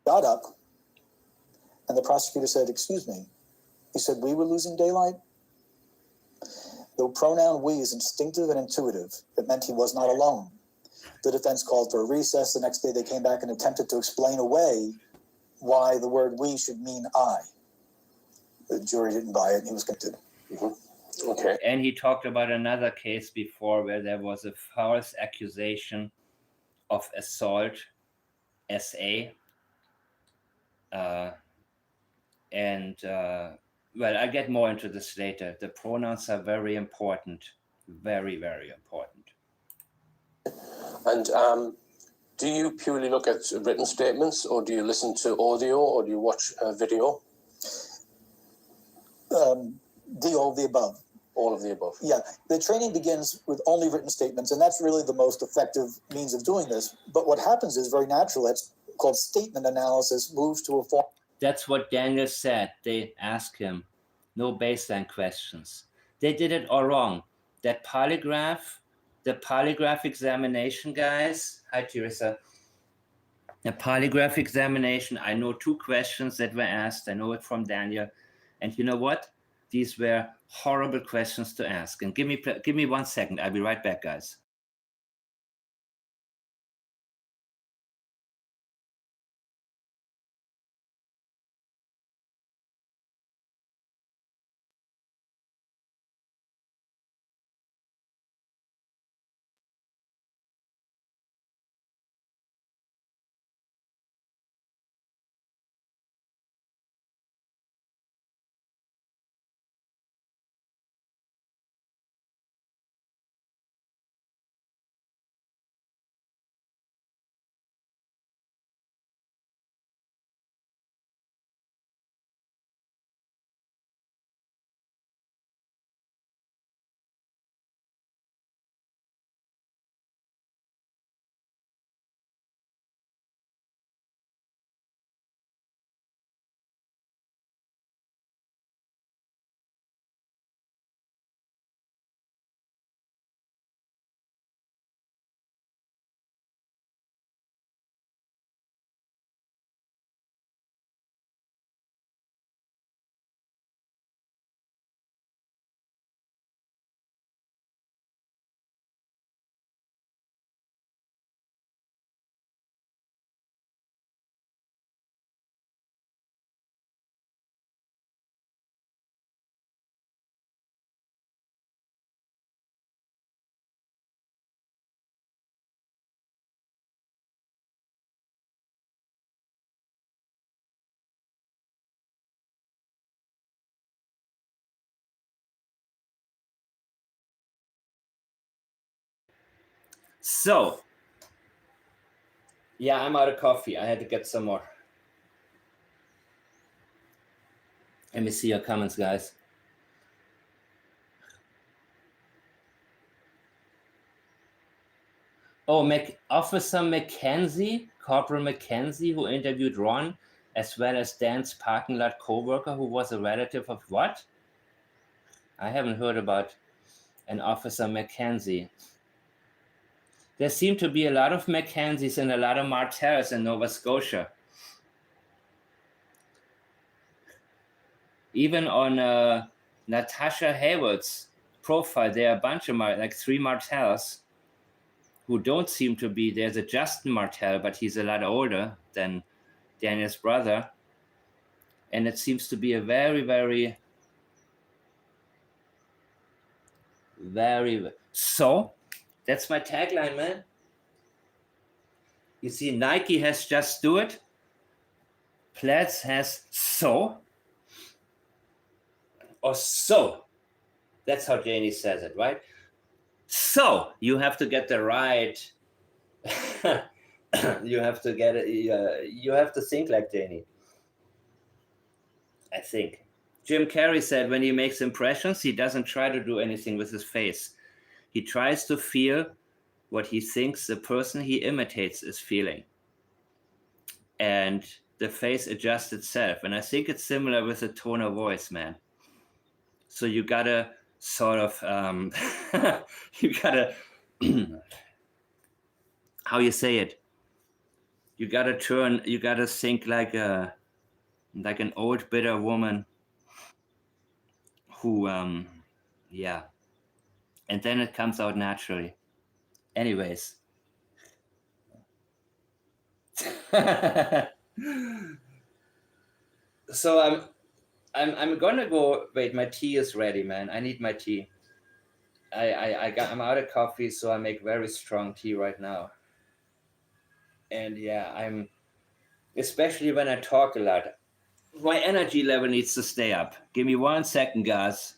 Got up, and the prosecutor said, excuse me. He said, we were losing daylight? The pronoun we is instinctive and intuitive. It meant he was not alone. The defense called for a recess. The next day they came back and attempted to explain away why the word we should mean I. The jury didn't buy it, and he was convicted. Mm-hmm. Okay. And he talked about another case before where there was a false accusation of assault, SA. Well, I'll get more into this later. The pronouns are very important. Very, very important. And do you purely look at written statements, or do you listen to audio, or do you watch video? All of the above. All of the above. Yeah, the training begins with only written statements, and that's really the most effective means of doing this. But what happens is very natural. It's called statement analysis, moves to a form. That's what Daniel said. They asked him no baseline questions. They did it all wrong. That polygraph, the polygraph examination, guys. Hi, Teresa. A polygraph examination. I know 2 questions that were asked. I know it from Daniel. And you know what? These were horrible questions to ask. And give me 1 second. I'll be right back, guys. So, yeah, I'm out of coffee. I had to get some more. Let me see your comments, guys. Oh, Officer McKenzie, Corporal McKenzie, who interviewed Ron, as well as Dan's parking lot co-worker, who was a relative of what? I haven't heard about an Officer McKenzie. There seem to be a lot of Mackenzies and a lot of Martells in Nova Scotia. Even on Natasha Hayward's profile, there are a bunch of like 3 Martells who don't seem to be. There's a Justin Martell, but he's a lot older than Daniel's brother. And it seems to be a very, very, very. So that's my tagline, man. You see, Nike has just do it. Platts has so. Or so. That's how Janie says it, right? So you have to get the right. You have to get it. You have to think like Janie. I think. Jim Carrey said when he makes impressions, he doesn't try to do anything with his face. He tries to feel what he thinks the person he imitates is feeling. And the face adjusts itself. And I think it's similar with the tone of voice, man. So you gotta sort of, you gotta, how you say it? You gotta think like an old bitter woman who, yeah. And then it comes out naturally. Anyways. So I'm gonna go. Wait, my tea is ready, man. I need my tea. I'm out of coffee, so I make very strong tea right now. And yeah, I'm especially when I talk a lot. My energy level needs to stay up. Give me 1 second, guys.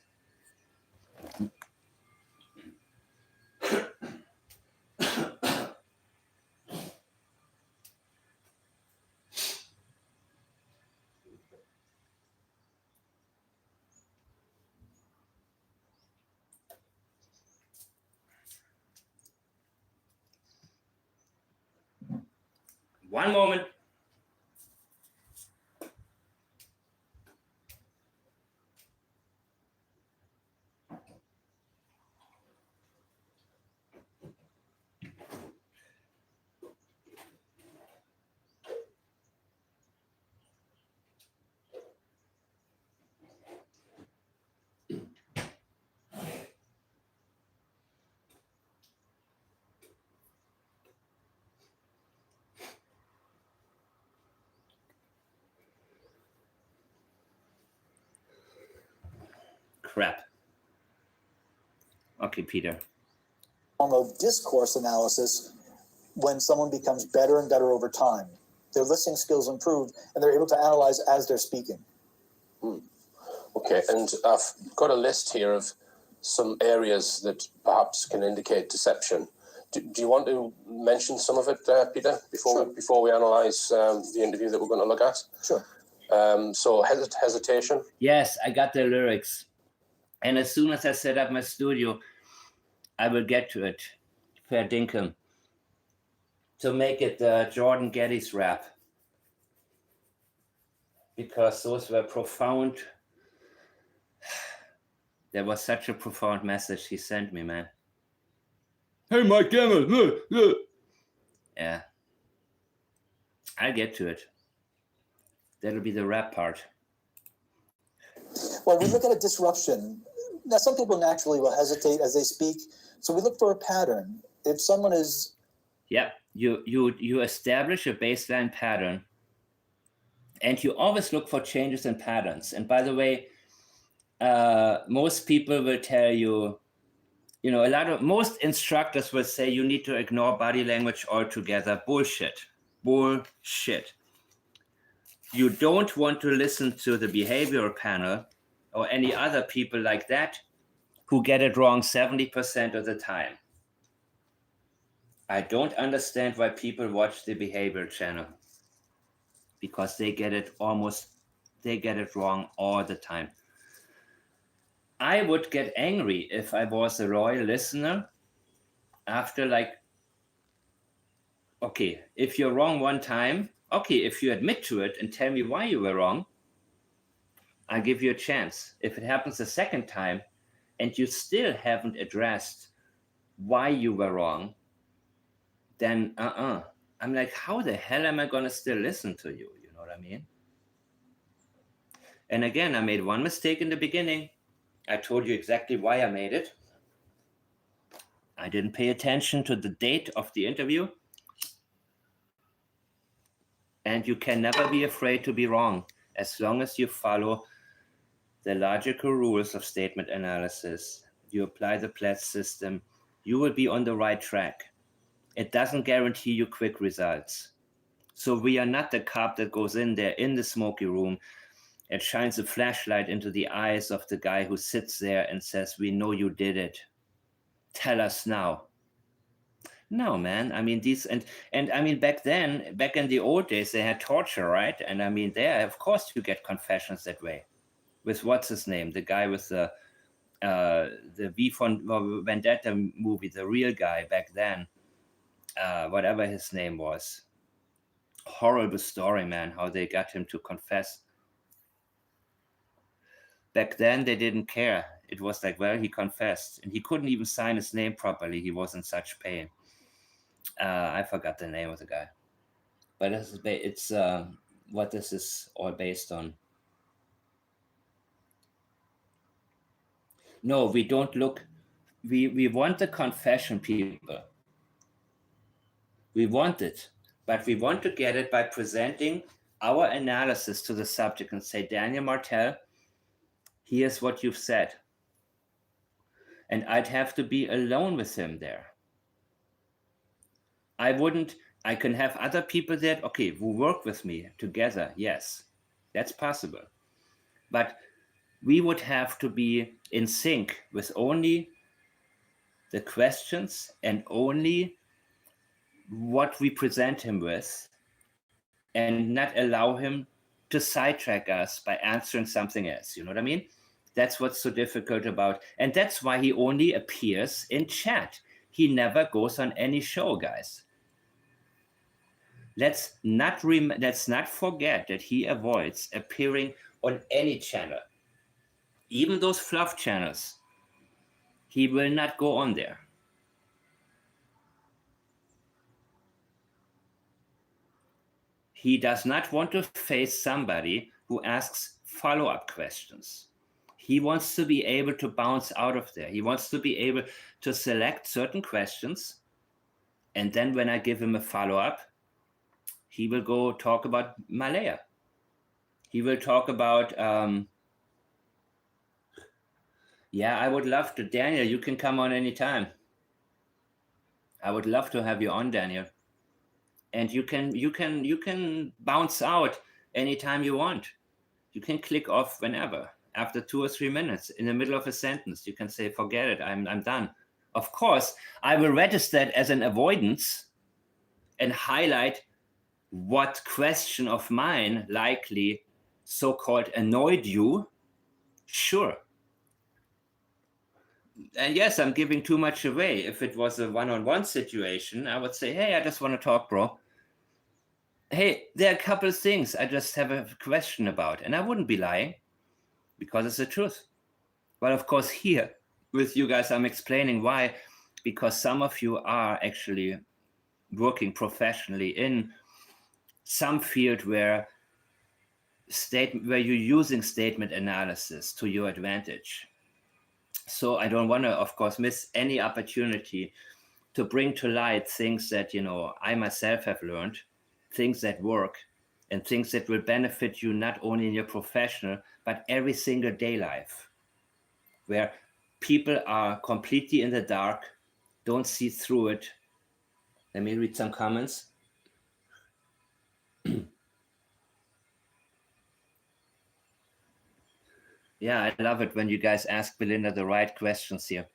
One moment. Crap. Okay, Peter. Form of discourse analysis when someone becomes better and better over time. Their listening skills improve, and they're able to analyze as they're speaking. Okay, and I've got a list here of some areas that perhaps can indicate deception. Do you want to mention some of it, Peter, before we analyse the interview that we're going to look at? Sure. So hesitation. Yes, I got the lyrics. And as soon as I set up my studio, I will get to it. Fair dinkum. To make it Jordan Geddes rap. Because those were profound. There was such a profound message he sent me, man. Hey, Mike Gamble, look. Yeah. I'll get to it. That'll be the rap part. Well, we look at a disruption. Now, some people naturally will hesitate as they speak, so we look for a pattern. If someone is... Yeah, you establish a baseline pattern, and you always look for changes in patterns. And by the way, most people will tell you, most instructors will say you need to ignore body language altogether. Bullshit. You don't want to listen to the behavioral panel or any other people like that who get it wrong 70% of the time. I don't understand why people watch the behavioral channel, because they get it wrong all the time. I would get angry if I was a loyal listener after okay, if you're wrong one time, okay, if you admit to it and tell me why you were wrong, I'll give you a chance. If it happens a second time and you still haven't addressed why you were wrong, then I'm like, how the hell am I going to still listen to you? You know what I mean? And again, I made one mistake in the beginning. I told you exactly why I made it. I didn't pay attention to the date of the interview. And you can never be afraid to be wrong as long as you follow the logical rules of statement analysis. You apply the Platts system, you will be on the right track. It doesn't guarantee you quick results. So we are not the cop that goes in there in the smoky room and shines a flashlight into the eyes of the guy who sits there and says, we know you did it. Tell us now. No, man. I mean, I mean, back in the old days, they had torture, right? And I mean, there, of course, you get confessions that way. With what's his name? The guy with the V for Vendetta movie, the real guy back then, whatever his name was. Horrible story, man, how they got him to confess. Back then, they didn't care. It was like, well, he confessed. And he couldn't even sign his name properly. He was in such pain. I forgot the name of the guy. But it's what this is all based on. No, we don't look. We want the confession, people. We want it. But we want to get it by presenting our analysis to the subject and say, Daniel Martel, here's what you've said. And I'd have to be alone with him there. I can have other people there, okay, who work with me together. Yes, that's possible. But we would have to be in sync with only the questions and only what we present him with, and not allow him to sidetrack us by answering something else. You know what I mean? That's what's so difficult about, and that's why he only appears in chat. He never goes on any show, guys. Let's not forget that he avoids appearing on any channel. Even those fluff channels, he will not go on there. He does not want to face somebody who asks follow-up questions. He wants to be able to bounce out of there. He wants to be able to select certain questions. And then when I give him a follow-up, he will go talk about Malaya. He will talk about Yeah, I would love to. Daniel, you can come on anytime. I would love to have you on, Daniel. And you can bounce out anytime you want. You can click off whenever. After 2 or 3 minutes, in the middle of a sentence, you can say, forget it, I'm done. Of course, I will register it as an avoidance and highlight what question of mine likely so-called annoyed you. Sure. And yes, I'm giving too much away. If it was a one-on-one situation, I would say, hey, I just want to talk, bro. Hey, there are a couple of things I just have a question about. And I wouldn't be lying because it's the truth. But of course, here with you guys, I'm explaining why, because some of you are actually working professionally in some field where you're using statement analysis to your advantage. So I don't want to, of course, miss any opportunity to bring to light things that, I myself have learned, things that work, and things that will benefit you not only in your professional, but every single day life, where people are completely in the dark, don't see through it. Let me read some comments. Yeah, I love it when you guys ask Belinda the right questions here.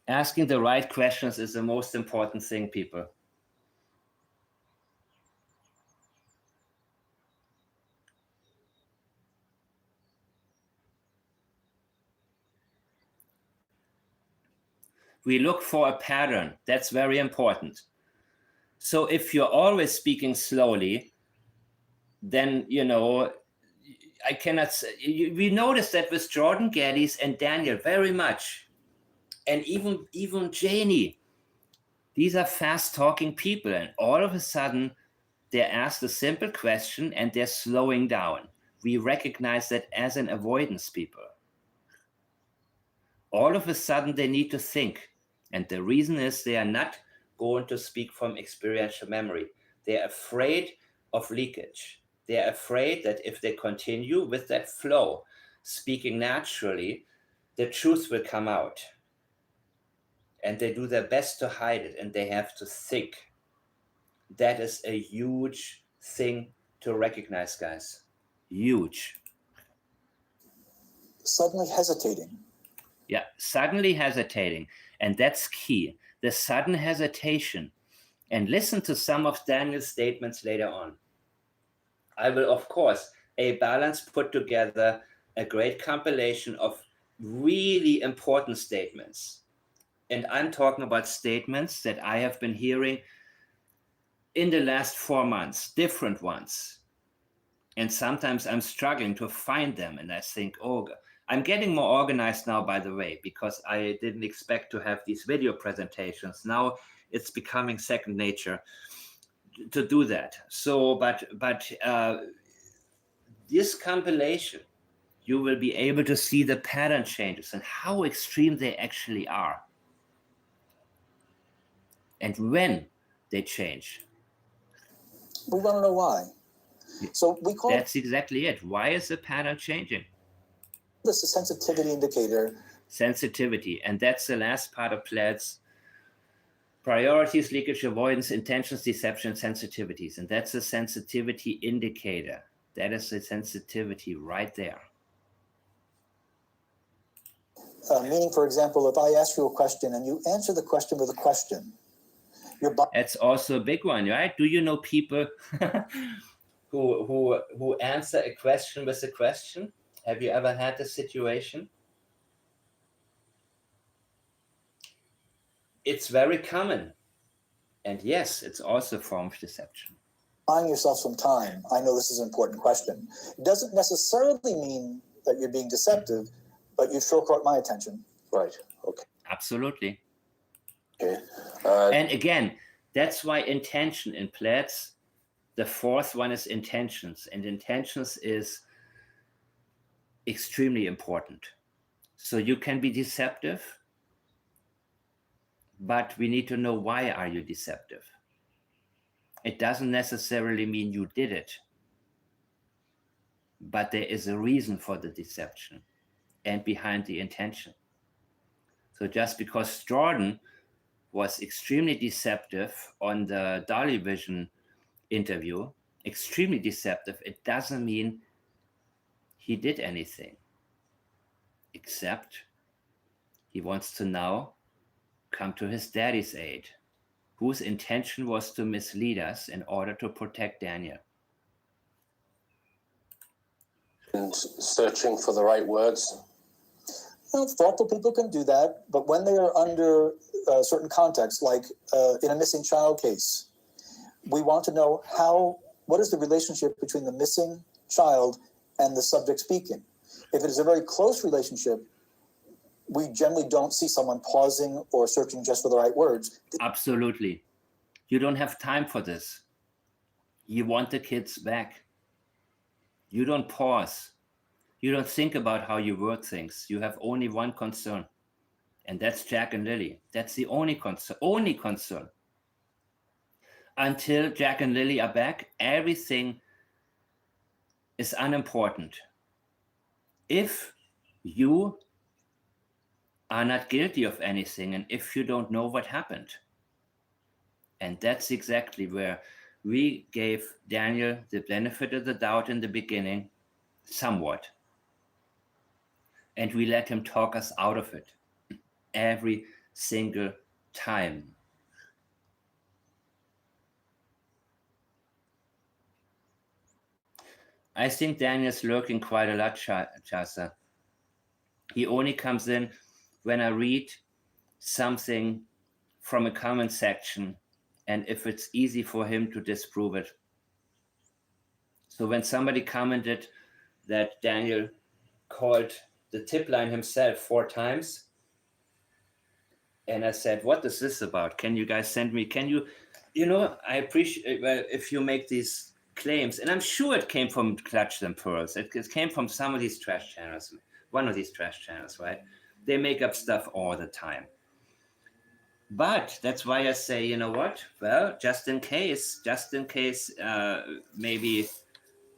Asking the right questions is the most important thing, people. We look for a pattern. That's very important. So if you're always speaking slowly, then, I cannot say, we noticed that with Jordan Geddes and Daniel very much. And even Janie, these are fast talking people. And all of a sudden they're asked a simple question and they're slowing down. We recognize that as an avoidance people. All of a sudden they need to think. And the reason is they are not going to speak from experiential memory. They're afraid of leakage. They're afraid that if they continue with that flow, speaking naturally, the truth will come out. And they do their best to hide it, and they have to think. That is a huge thing to recognize, guys. Huge. Suddenly hesitating. Yeah, suddenly hesitating. And that's key. The sudden hesitation. And listen to some of Daniel's statements later on. I will, of course, a balance put together a great compilation of really important statements. And I'm talking about statements that I have been hearing in the last 4 months, different ones. And sometimes I'm struggling to find them. And I think, oh, I'm getting more organized now, by the way, because I didn't expect to have these video presentations. Now it's becoming second nature to do that. So, but this compilation, you will be able to see the pattern changes and how extreme they actually are. And when they change. We want to know why. So we call That's exactly it. Why is the pattern changing? this a sensitivity indicator. Sensitivity. And that's the last part of PLED's priorities, leakage, avoidance, intentions, deception, sensitivities. And that's a sensitivity indicator. That is the sensitivity right there. Meaning, for example, if I ask you a question and you answer the question with a question, that's also a big one, right? Do you know people who answer a question with a question? Have you ever had this situation? It's very common. And yes, it's also a form of deception. Buying yourself some time. I know this is an important question. It doesn't necessarily mean that you're being deceptive, but you sure caught my attention. Right. Okay. Absolutely. Okay. And again, that's why intention in PLEDs, the fourth one is intentions. And intentions is extremely important. So you can be deceptive, but we need to know why are you deceptive. It doesn't necessarily mean you did it, but there is a reason for the deception. and behind the intention. So just because Jordan was extremely deceptive on the Dolly Vision interview, extremely deceptive, it doesn't mean he did anything, except he wants to now come to his daddy's aid, whose intention was to mislead us in order to protect Daniel. And searching for the right words. Well, thoughtful people can do that, but when they are under certain contexts, like in a missing child case, we want to know what is the relationship between the missing child and the subject speaking. If it is a very close relationship, we generally don't see someone pausing or searching just for the right words. Absolutely. You don't have time for this. You want the kids back. You don't pause. You don't think about how you word things. You have only one concern, and that's Jack and Lily. That's the only concern. Until Jack and Lily are back, everything is unimportant. If you are not guilty of anything and if you don't know what happened. And that's exactly where we gave Daniel the benefit of the doubt in the beginning, somewhat. And we let him talk us out of it every single time. I think Daniel's lurking quite a lot, Chasa. He only comes in when I read something from a comment section and if it's easy for him to disprove it. So when somebody commented that Daniel called the tip line himself 4 times, and I said, what is this about? Can you guys send me, I appreciate if you make these claims, and I'm sure it came from Clutch and Pearls. It came from some of these trash channels, one of these trash channels, right? They make up stuff all the time. But that's why I say, you know what? Well, just in case, maybe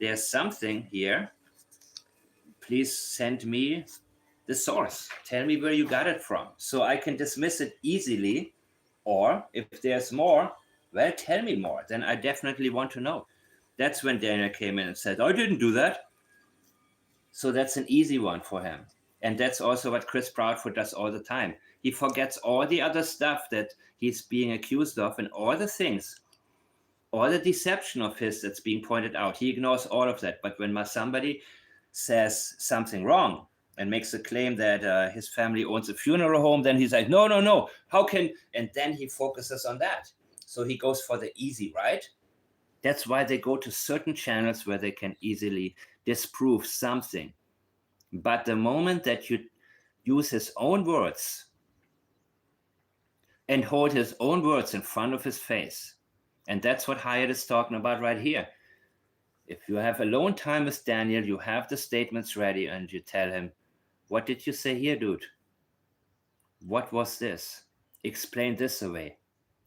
there's something here, please send me the source. Tell me where you got it from so I can dismiss it easily. Or if there's more, well, tell me more. Then I definitely want to know. That's when Daniel came in and said, I didn't do that. So that's an easy one for him. And that's also what Chris Proudfoot does all the time. He forgets all the other stuff that he's being accused of and all the things, all the deception of his that's being pointed out. He ignores all of that. But when somebody says something wrong and makes a claim that his family owns a funeral home, then he's like, no, how can, and then he focuses on that. So he goes for the easy, right? That's why they go to certain channels where they can easily disprove something. But the moment that you use his own words and hold his own words in front of his face, and that's what Hyatt is talking about right here. If you have alone time with Daniel, you have the statements ready and you tell him, what did you say here, dude? What was this? Explain this away.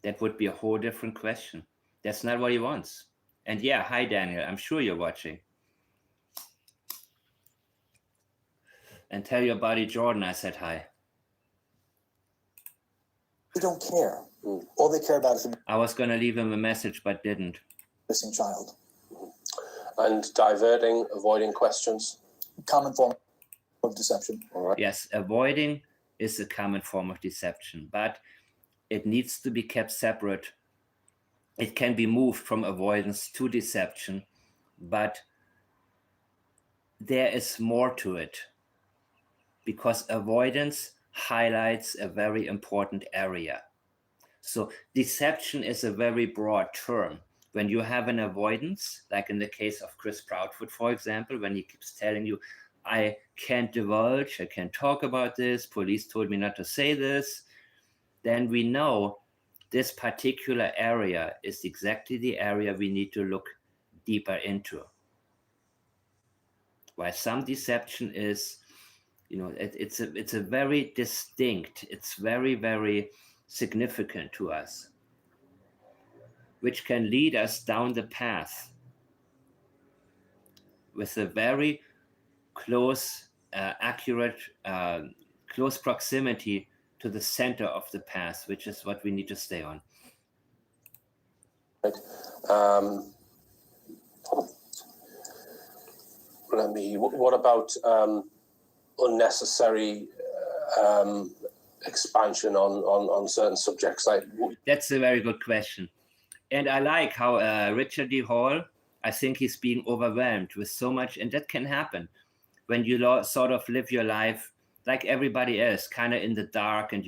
That would be a whole different question. That's not what he wants. And yeah, hi, Daniel. I'm sure you're watching. And tell your buddy Jordan I said hi. They don't care. All they care about is the I was going to leave him a message, but didn't. missing child. And diverting, avoiding questions. Common form of deception. All right. Yes, avoiding is a common form of deception, but it needs to be kept separate. It can be moved from avoidance to deception, but there is more to it because avoidance highlights a very important area. So deception is a very broad term. When you have an avoidance, like in the case of Chris Proudfoot, for example, when he keeps telling you, I can't divulge, I can't talk about this, police told me not to say this, then we know this particular area is exactly the area we need to look deeper into. While some deception is, it's a very distinct, it's very, very significant to us, which can lead us down the path with a very close accurate, close proximity to the center of the path, which is what we need to stay on. Right. What about unnecessary expansion on certain subjects? That's a very good question. And I like how Richard D. Hall, I think he's being overwhelmed with so much, and that can happen when you sort of live your life like everybody else, kind of in the dark, and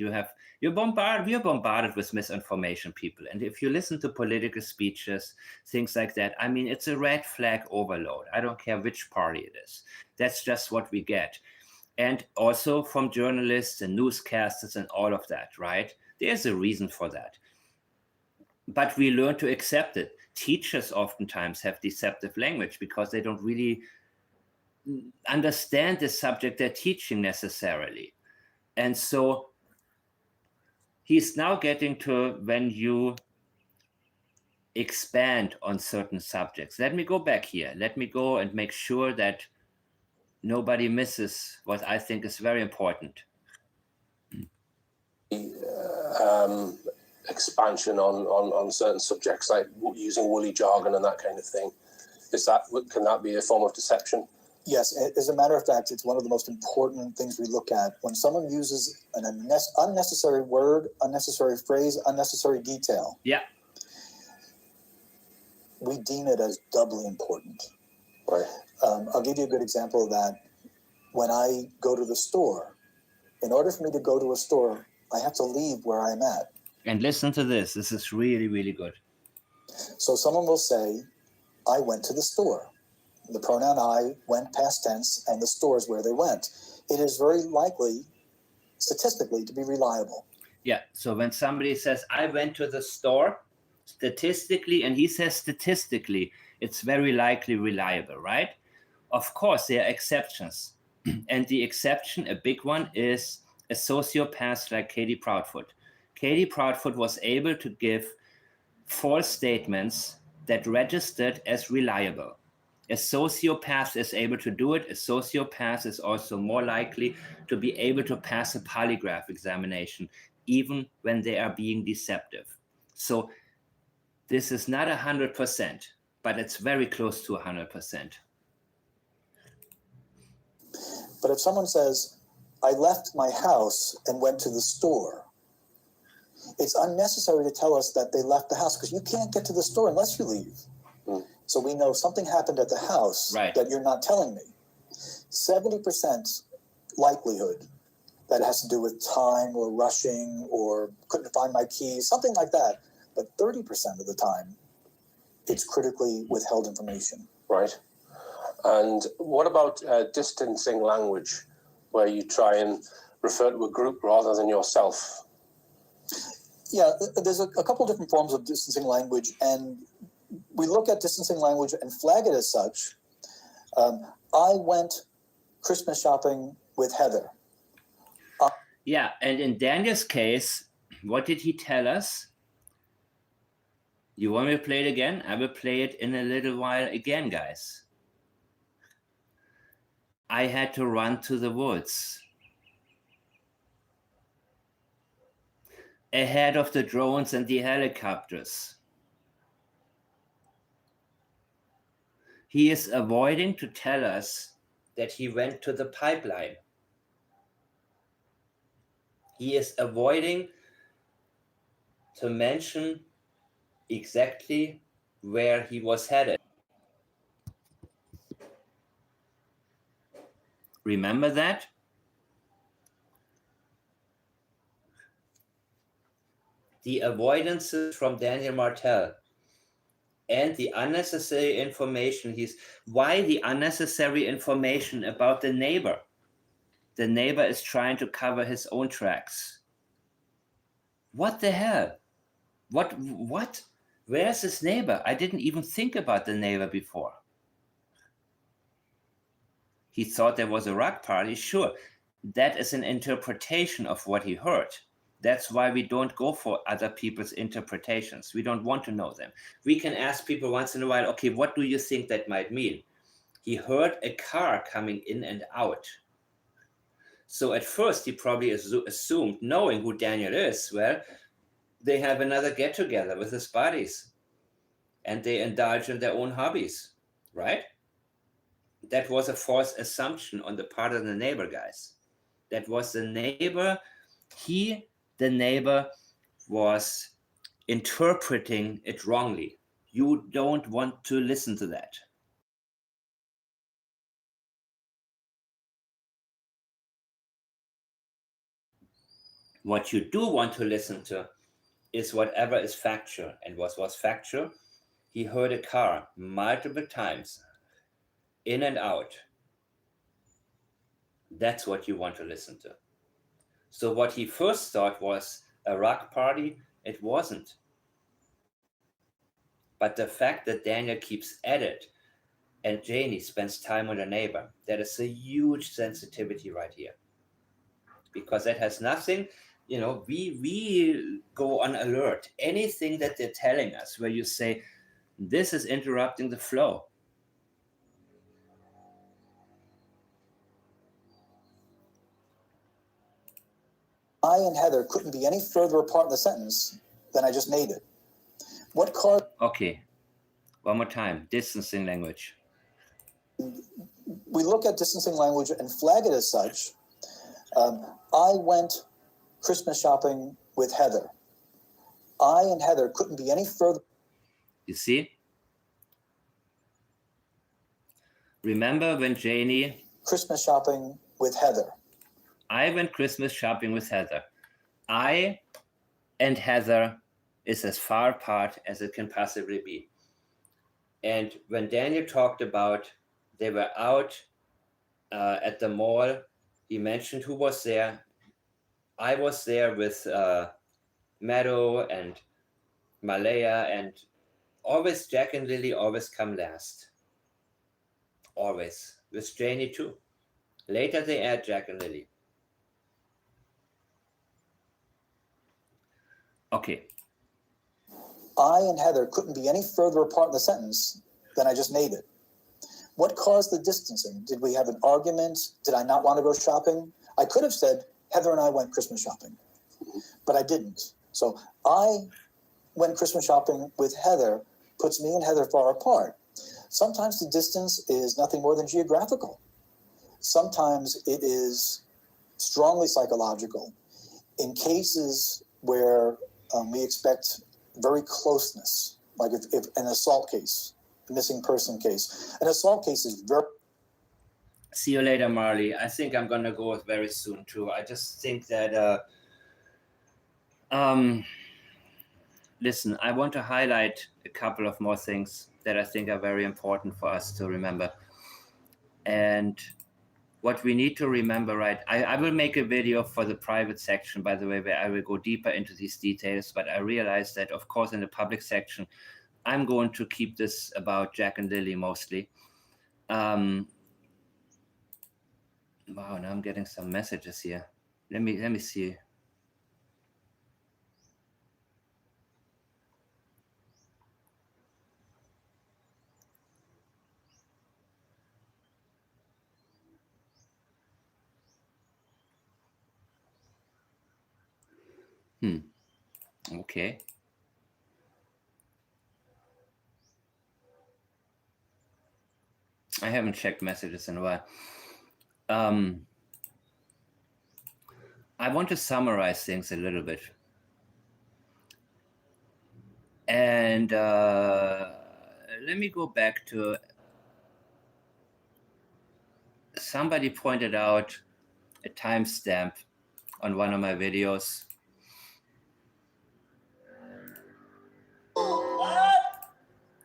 we're bombarded with misinformation, people. And if you listen to political speeches, things like that, I mean, it's a red flag overload. I don't care which party it is. That's just what we get. And also from journalists and newscasters and all of that, right? There's a reason for that. But we learn to accept it. Teachers oftentimes have deceptive language because they don't really understand the subject they're teaching necessarily. And so he's now getting to when you expand on certain subjects. Let me go back here. Let me go and make sure that nobody misses what I think is very important. Expansion on certain subjects, like using woolly jargon and that kind of thing. Can that be a form of deception? Yes, as a matter of fact, it's one of the most important things we look at. When someone uses an unnecessary word, unnecessary phrase, unnecessary detail, yeah, we deem it as doubly important. Right. I'll give you a good example of that. When I go to the store, in order for me to go to a store, I have to leave where I'm at. And listen to this. This is really, really good. So someone will say, I went to the store. The pronoun I went past tense, and the store is where they went. It is very likely, statistically, to be reliable. Yeah. So when somebody says, I went to the store, statistically, and he says statistically, it's very likely reliable, right? Of course, there are exceptions. And the exception, a big one, is a sociopath like Katie Proudfoot. Katie Proudfoot was able to give false statements that registered as reliable. A sociopath is able to do it. A sociopath is also more likely to be able to pass a polygraph examination, even when they are being deceptive. So this is not 100%, but it's very close to 100%. But if someone says, I left my house and went to the store, it's unnecessary to tell us that they left the house because you can't get to the store unless you leave. So we know something happened at the house that you're not telling me. 70% likelihood that it has to do with time or rushing or couldn't find my keys, something like that. But 30% of the time, it's critically withheld information. Right. And what about distancing language, where you try and refer to a group rather than yourself? Yeah, there's a couple different forms of distancing language, and we look at distancing language and flag it as such. I went Christmas shopping with Heather. Yeah, and in Daniel's case, what did he tell us? You want me to play it again? I will play it in a little while again, guys. I had to run to the woods. Ahead of the drones and the helicopters. He is avoiding to tell us that he went to the pipeline. He is avoiding to mention exactly where he was headed. Remember that? The avoidances from Daniel Martel and the unnecessary information. Why the unnecessary information about the neighbor? The neighbor is trying to cover his own tracks. What the hell? What? Where's his neighbor? I didn't even think about the neighbor before. He thought there was a rock party. Sure, that is an interpretation of what he heard. That's why we don't go for other people's interpretations. We don't want to know them. We can ask people once in a while, okay, what do you think that might mean? He heard a car coming in and out. So at first he probably assumed, knowing who Daniel is, well, they have another get-together with his buddies and they indulge in their own hobbies, right? That was a false assumption on the part of the neighbor, guys. That was the neighbor. The neighbor was interpreting it wrongly. You don't want to listen to that. What you do want to listen to is whatever is factual. And what was factual? He heard a car multiple times, in and out. That's what you want to listen to. So what he first thought was a rock party, it wasn't. But the fact that Daniel keeps at it and Janie spends time with her neighbor, that is a huge sensitivity right here. Because that has nothing, we go on alert. Anything that they're telling us where you say, this is interrupting the flow. I and Heather couldn't be any further apart in the sentence than I just made it. What caused... Okay, one more time, distancing language. We look at distancing language and flag it as such. I went Christmas shopping with Heather. I and Heather couldn't be any further... You see? Remember when Janie... Christmas shopping with Heather. I went Christmas shopping with Heather. I and Heather is as far apart as it can possibly be. And when Daniel talked about they were out at the mall, he mentioned who was there. I was there with Meadow and Malaya, and always Jack and Lily always come last. Always. With Janie too. Later they add Jack and Lily. Okay. I and Heather couldn't be any further apart in the sentence than I just made it. What caused the distancing? Did we have an argument? Did I not want to go shopping? I could have said, Heather and I went Christmas shopping, but I didn't. So I went Christmas shopping with Heather puts me and Heather far apart. Sometimes the distance is nothing more than geographical. Sometimes it is strongly psychological. In cases where we expect very closeness, like if an assault case, a missing person case. An assault case is very... See you later, Marley. I think I'm going to go very soon, too. I just think that... listen, I want to highlight a couple of more things that I think are very important for us to remember. And what we need to remember, right? I will make a video for the private section, by the way, where I will go deeper into these details. But I realized that, of course, in the public section, I'm going to keep this about Jack and Lily mostly. Wow, now I'm getting some messages here. Let me see. Okay. I haven't checked messages in a while. I want to summarize things a little bit. And let me go back to somebody pointed out a timestamp on one of my videos.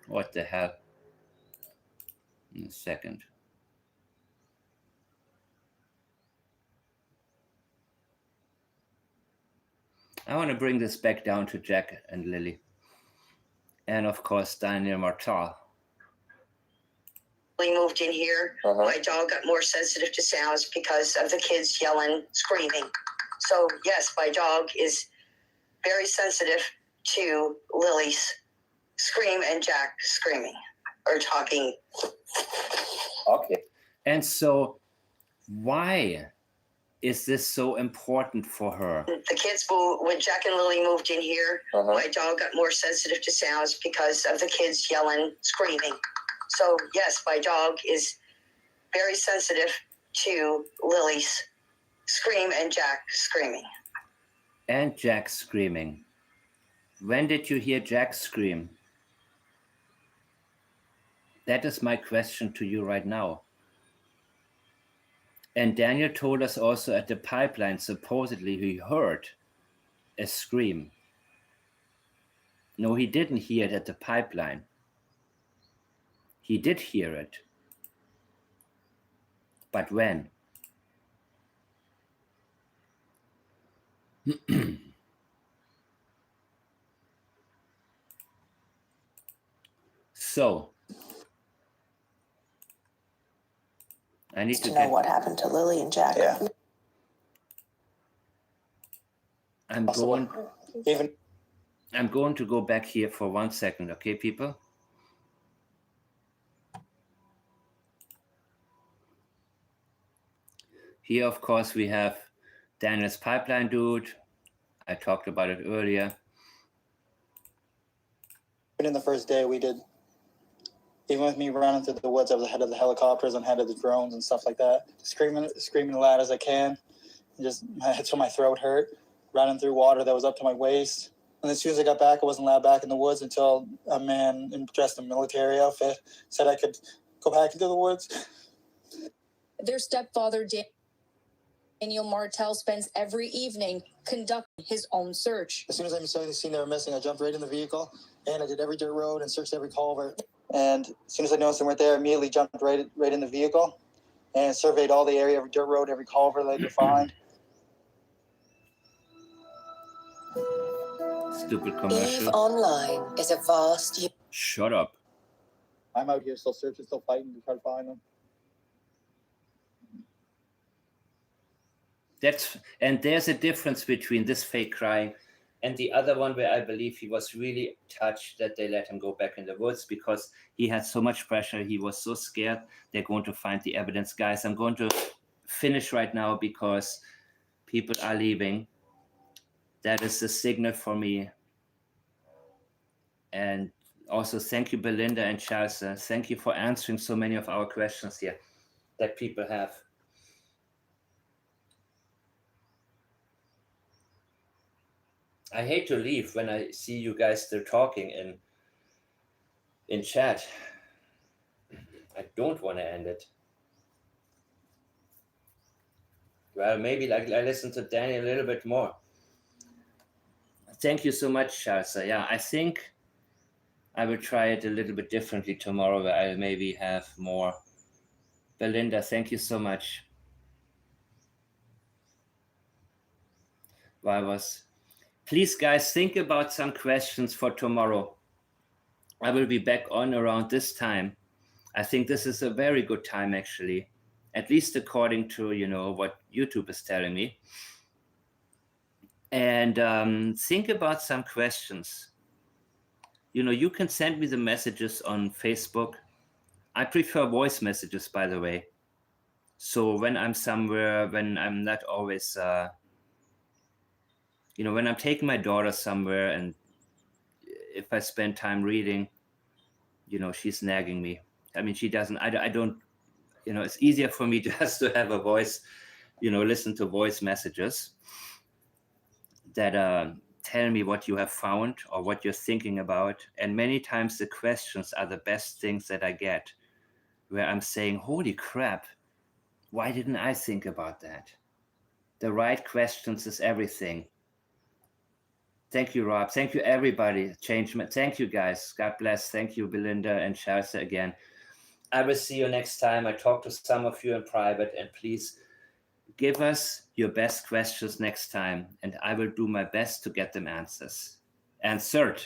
What the hell? In a second. I want to bring this back down to Jack and Lily. And of course, Daniel Martel. We moved in here. My dog got more sensitive to sounds because of the kids yelling, screaming. So yes, my dog is very sensitive to Lily's scream and Jack screaming or talking. Okay. And so why is this so important for her? The kids moved, when Jack and Lily moved in here, my dog got more sensitive to sounds because of the kids yelling, screaming. So yes, my dog is very sensitive to Lily's scream and Jack screaming. And Jack screaming. When did you hear Jack scream? That is my question to you right now. And Daniel told us also at the pipeline, supposedly he heard a scream. No, he didn't hear it at the pipeline. He did hear it. But when? So, I need to know what happened to Lily and Jack. Yeah. I'm going to go back here for 1 second, okay, people? Here, of course, we have Daniel's pipeline dude. I talked about it earlier. In the first day, we did, even with me running through the woods, I was ahead of the helicopters and ahead of the drones and stuff like that, screaming as loud as I can, and just until my throat hurt, running through water that was up to my waist. And as soon as I got back, I wasn't allowed back in the woods until a man dressed in a military outfit said I could go back into the woods. Their stepfather, Daniel Martell, spends every evening conducting his own search. As soon as I saw the scene they were missing, I jumped right in the vehicle and I did every dirt road and searched every culvert. And as soon as I noticed them weren't there, I immediately jumped right in the vehicle and surveyed all the area, every dirt road, every culvert that I could find. Stupid Eve commercial. Online is a vast... Shut up. I'm out here still searching, still fighting to try to find them. And there's a difference between this fake crying and the other one where I believe he was really touched that they let him go back in the woods because he had so much pressure. He was so scared they're going to find the evidence. Guys, I'm going to finish right now because people are leaving. That is the signal for me. And also thank you, Belinda and Charles. Thank you for answering so many of our questions here that people have. I hate to leave when I see you guys still talking in chat. I don't want to end it. Well, maybe I listen to Danny a little bit more. Thank you so much, Charles. Yeah, I think I will try it a little bit differently tomorrow where I'll maybe have more. Belinda, thank you so much. Please, guys, think about some questions for tomorrow. I will be back on around this time. I think this is a very good time, actually, at least according to, what YouTube is telling me. And think about some questions. You can send me the messages on Facebook. I prefer voice messages, by the way. So when I'm somewhere, when I'm not always... when I'm taking my daughter somewhere and if I spend time reading, she's nagging me. I mean, she doesn't, I don't, it's easier for me just to have a voice, listen to voice messages that tell me what you have found or what you're thinking about. And many times the questions are the best things that I get, where I'm saying, holy crap, why didn't I think about that? The right questions is everything. Thank you, Rob. Thank you, everybody. Thank you, guys. God bless. Thank you, Belinda and Chelsea again. I will see you next time. I talk to some of you in private, and please give us your best questions next time, and I will do my best to get them answered.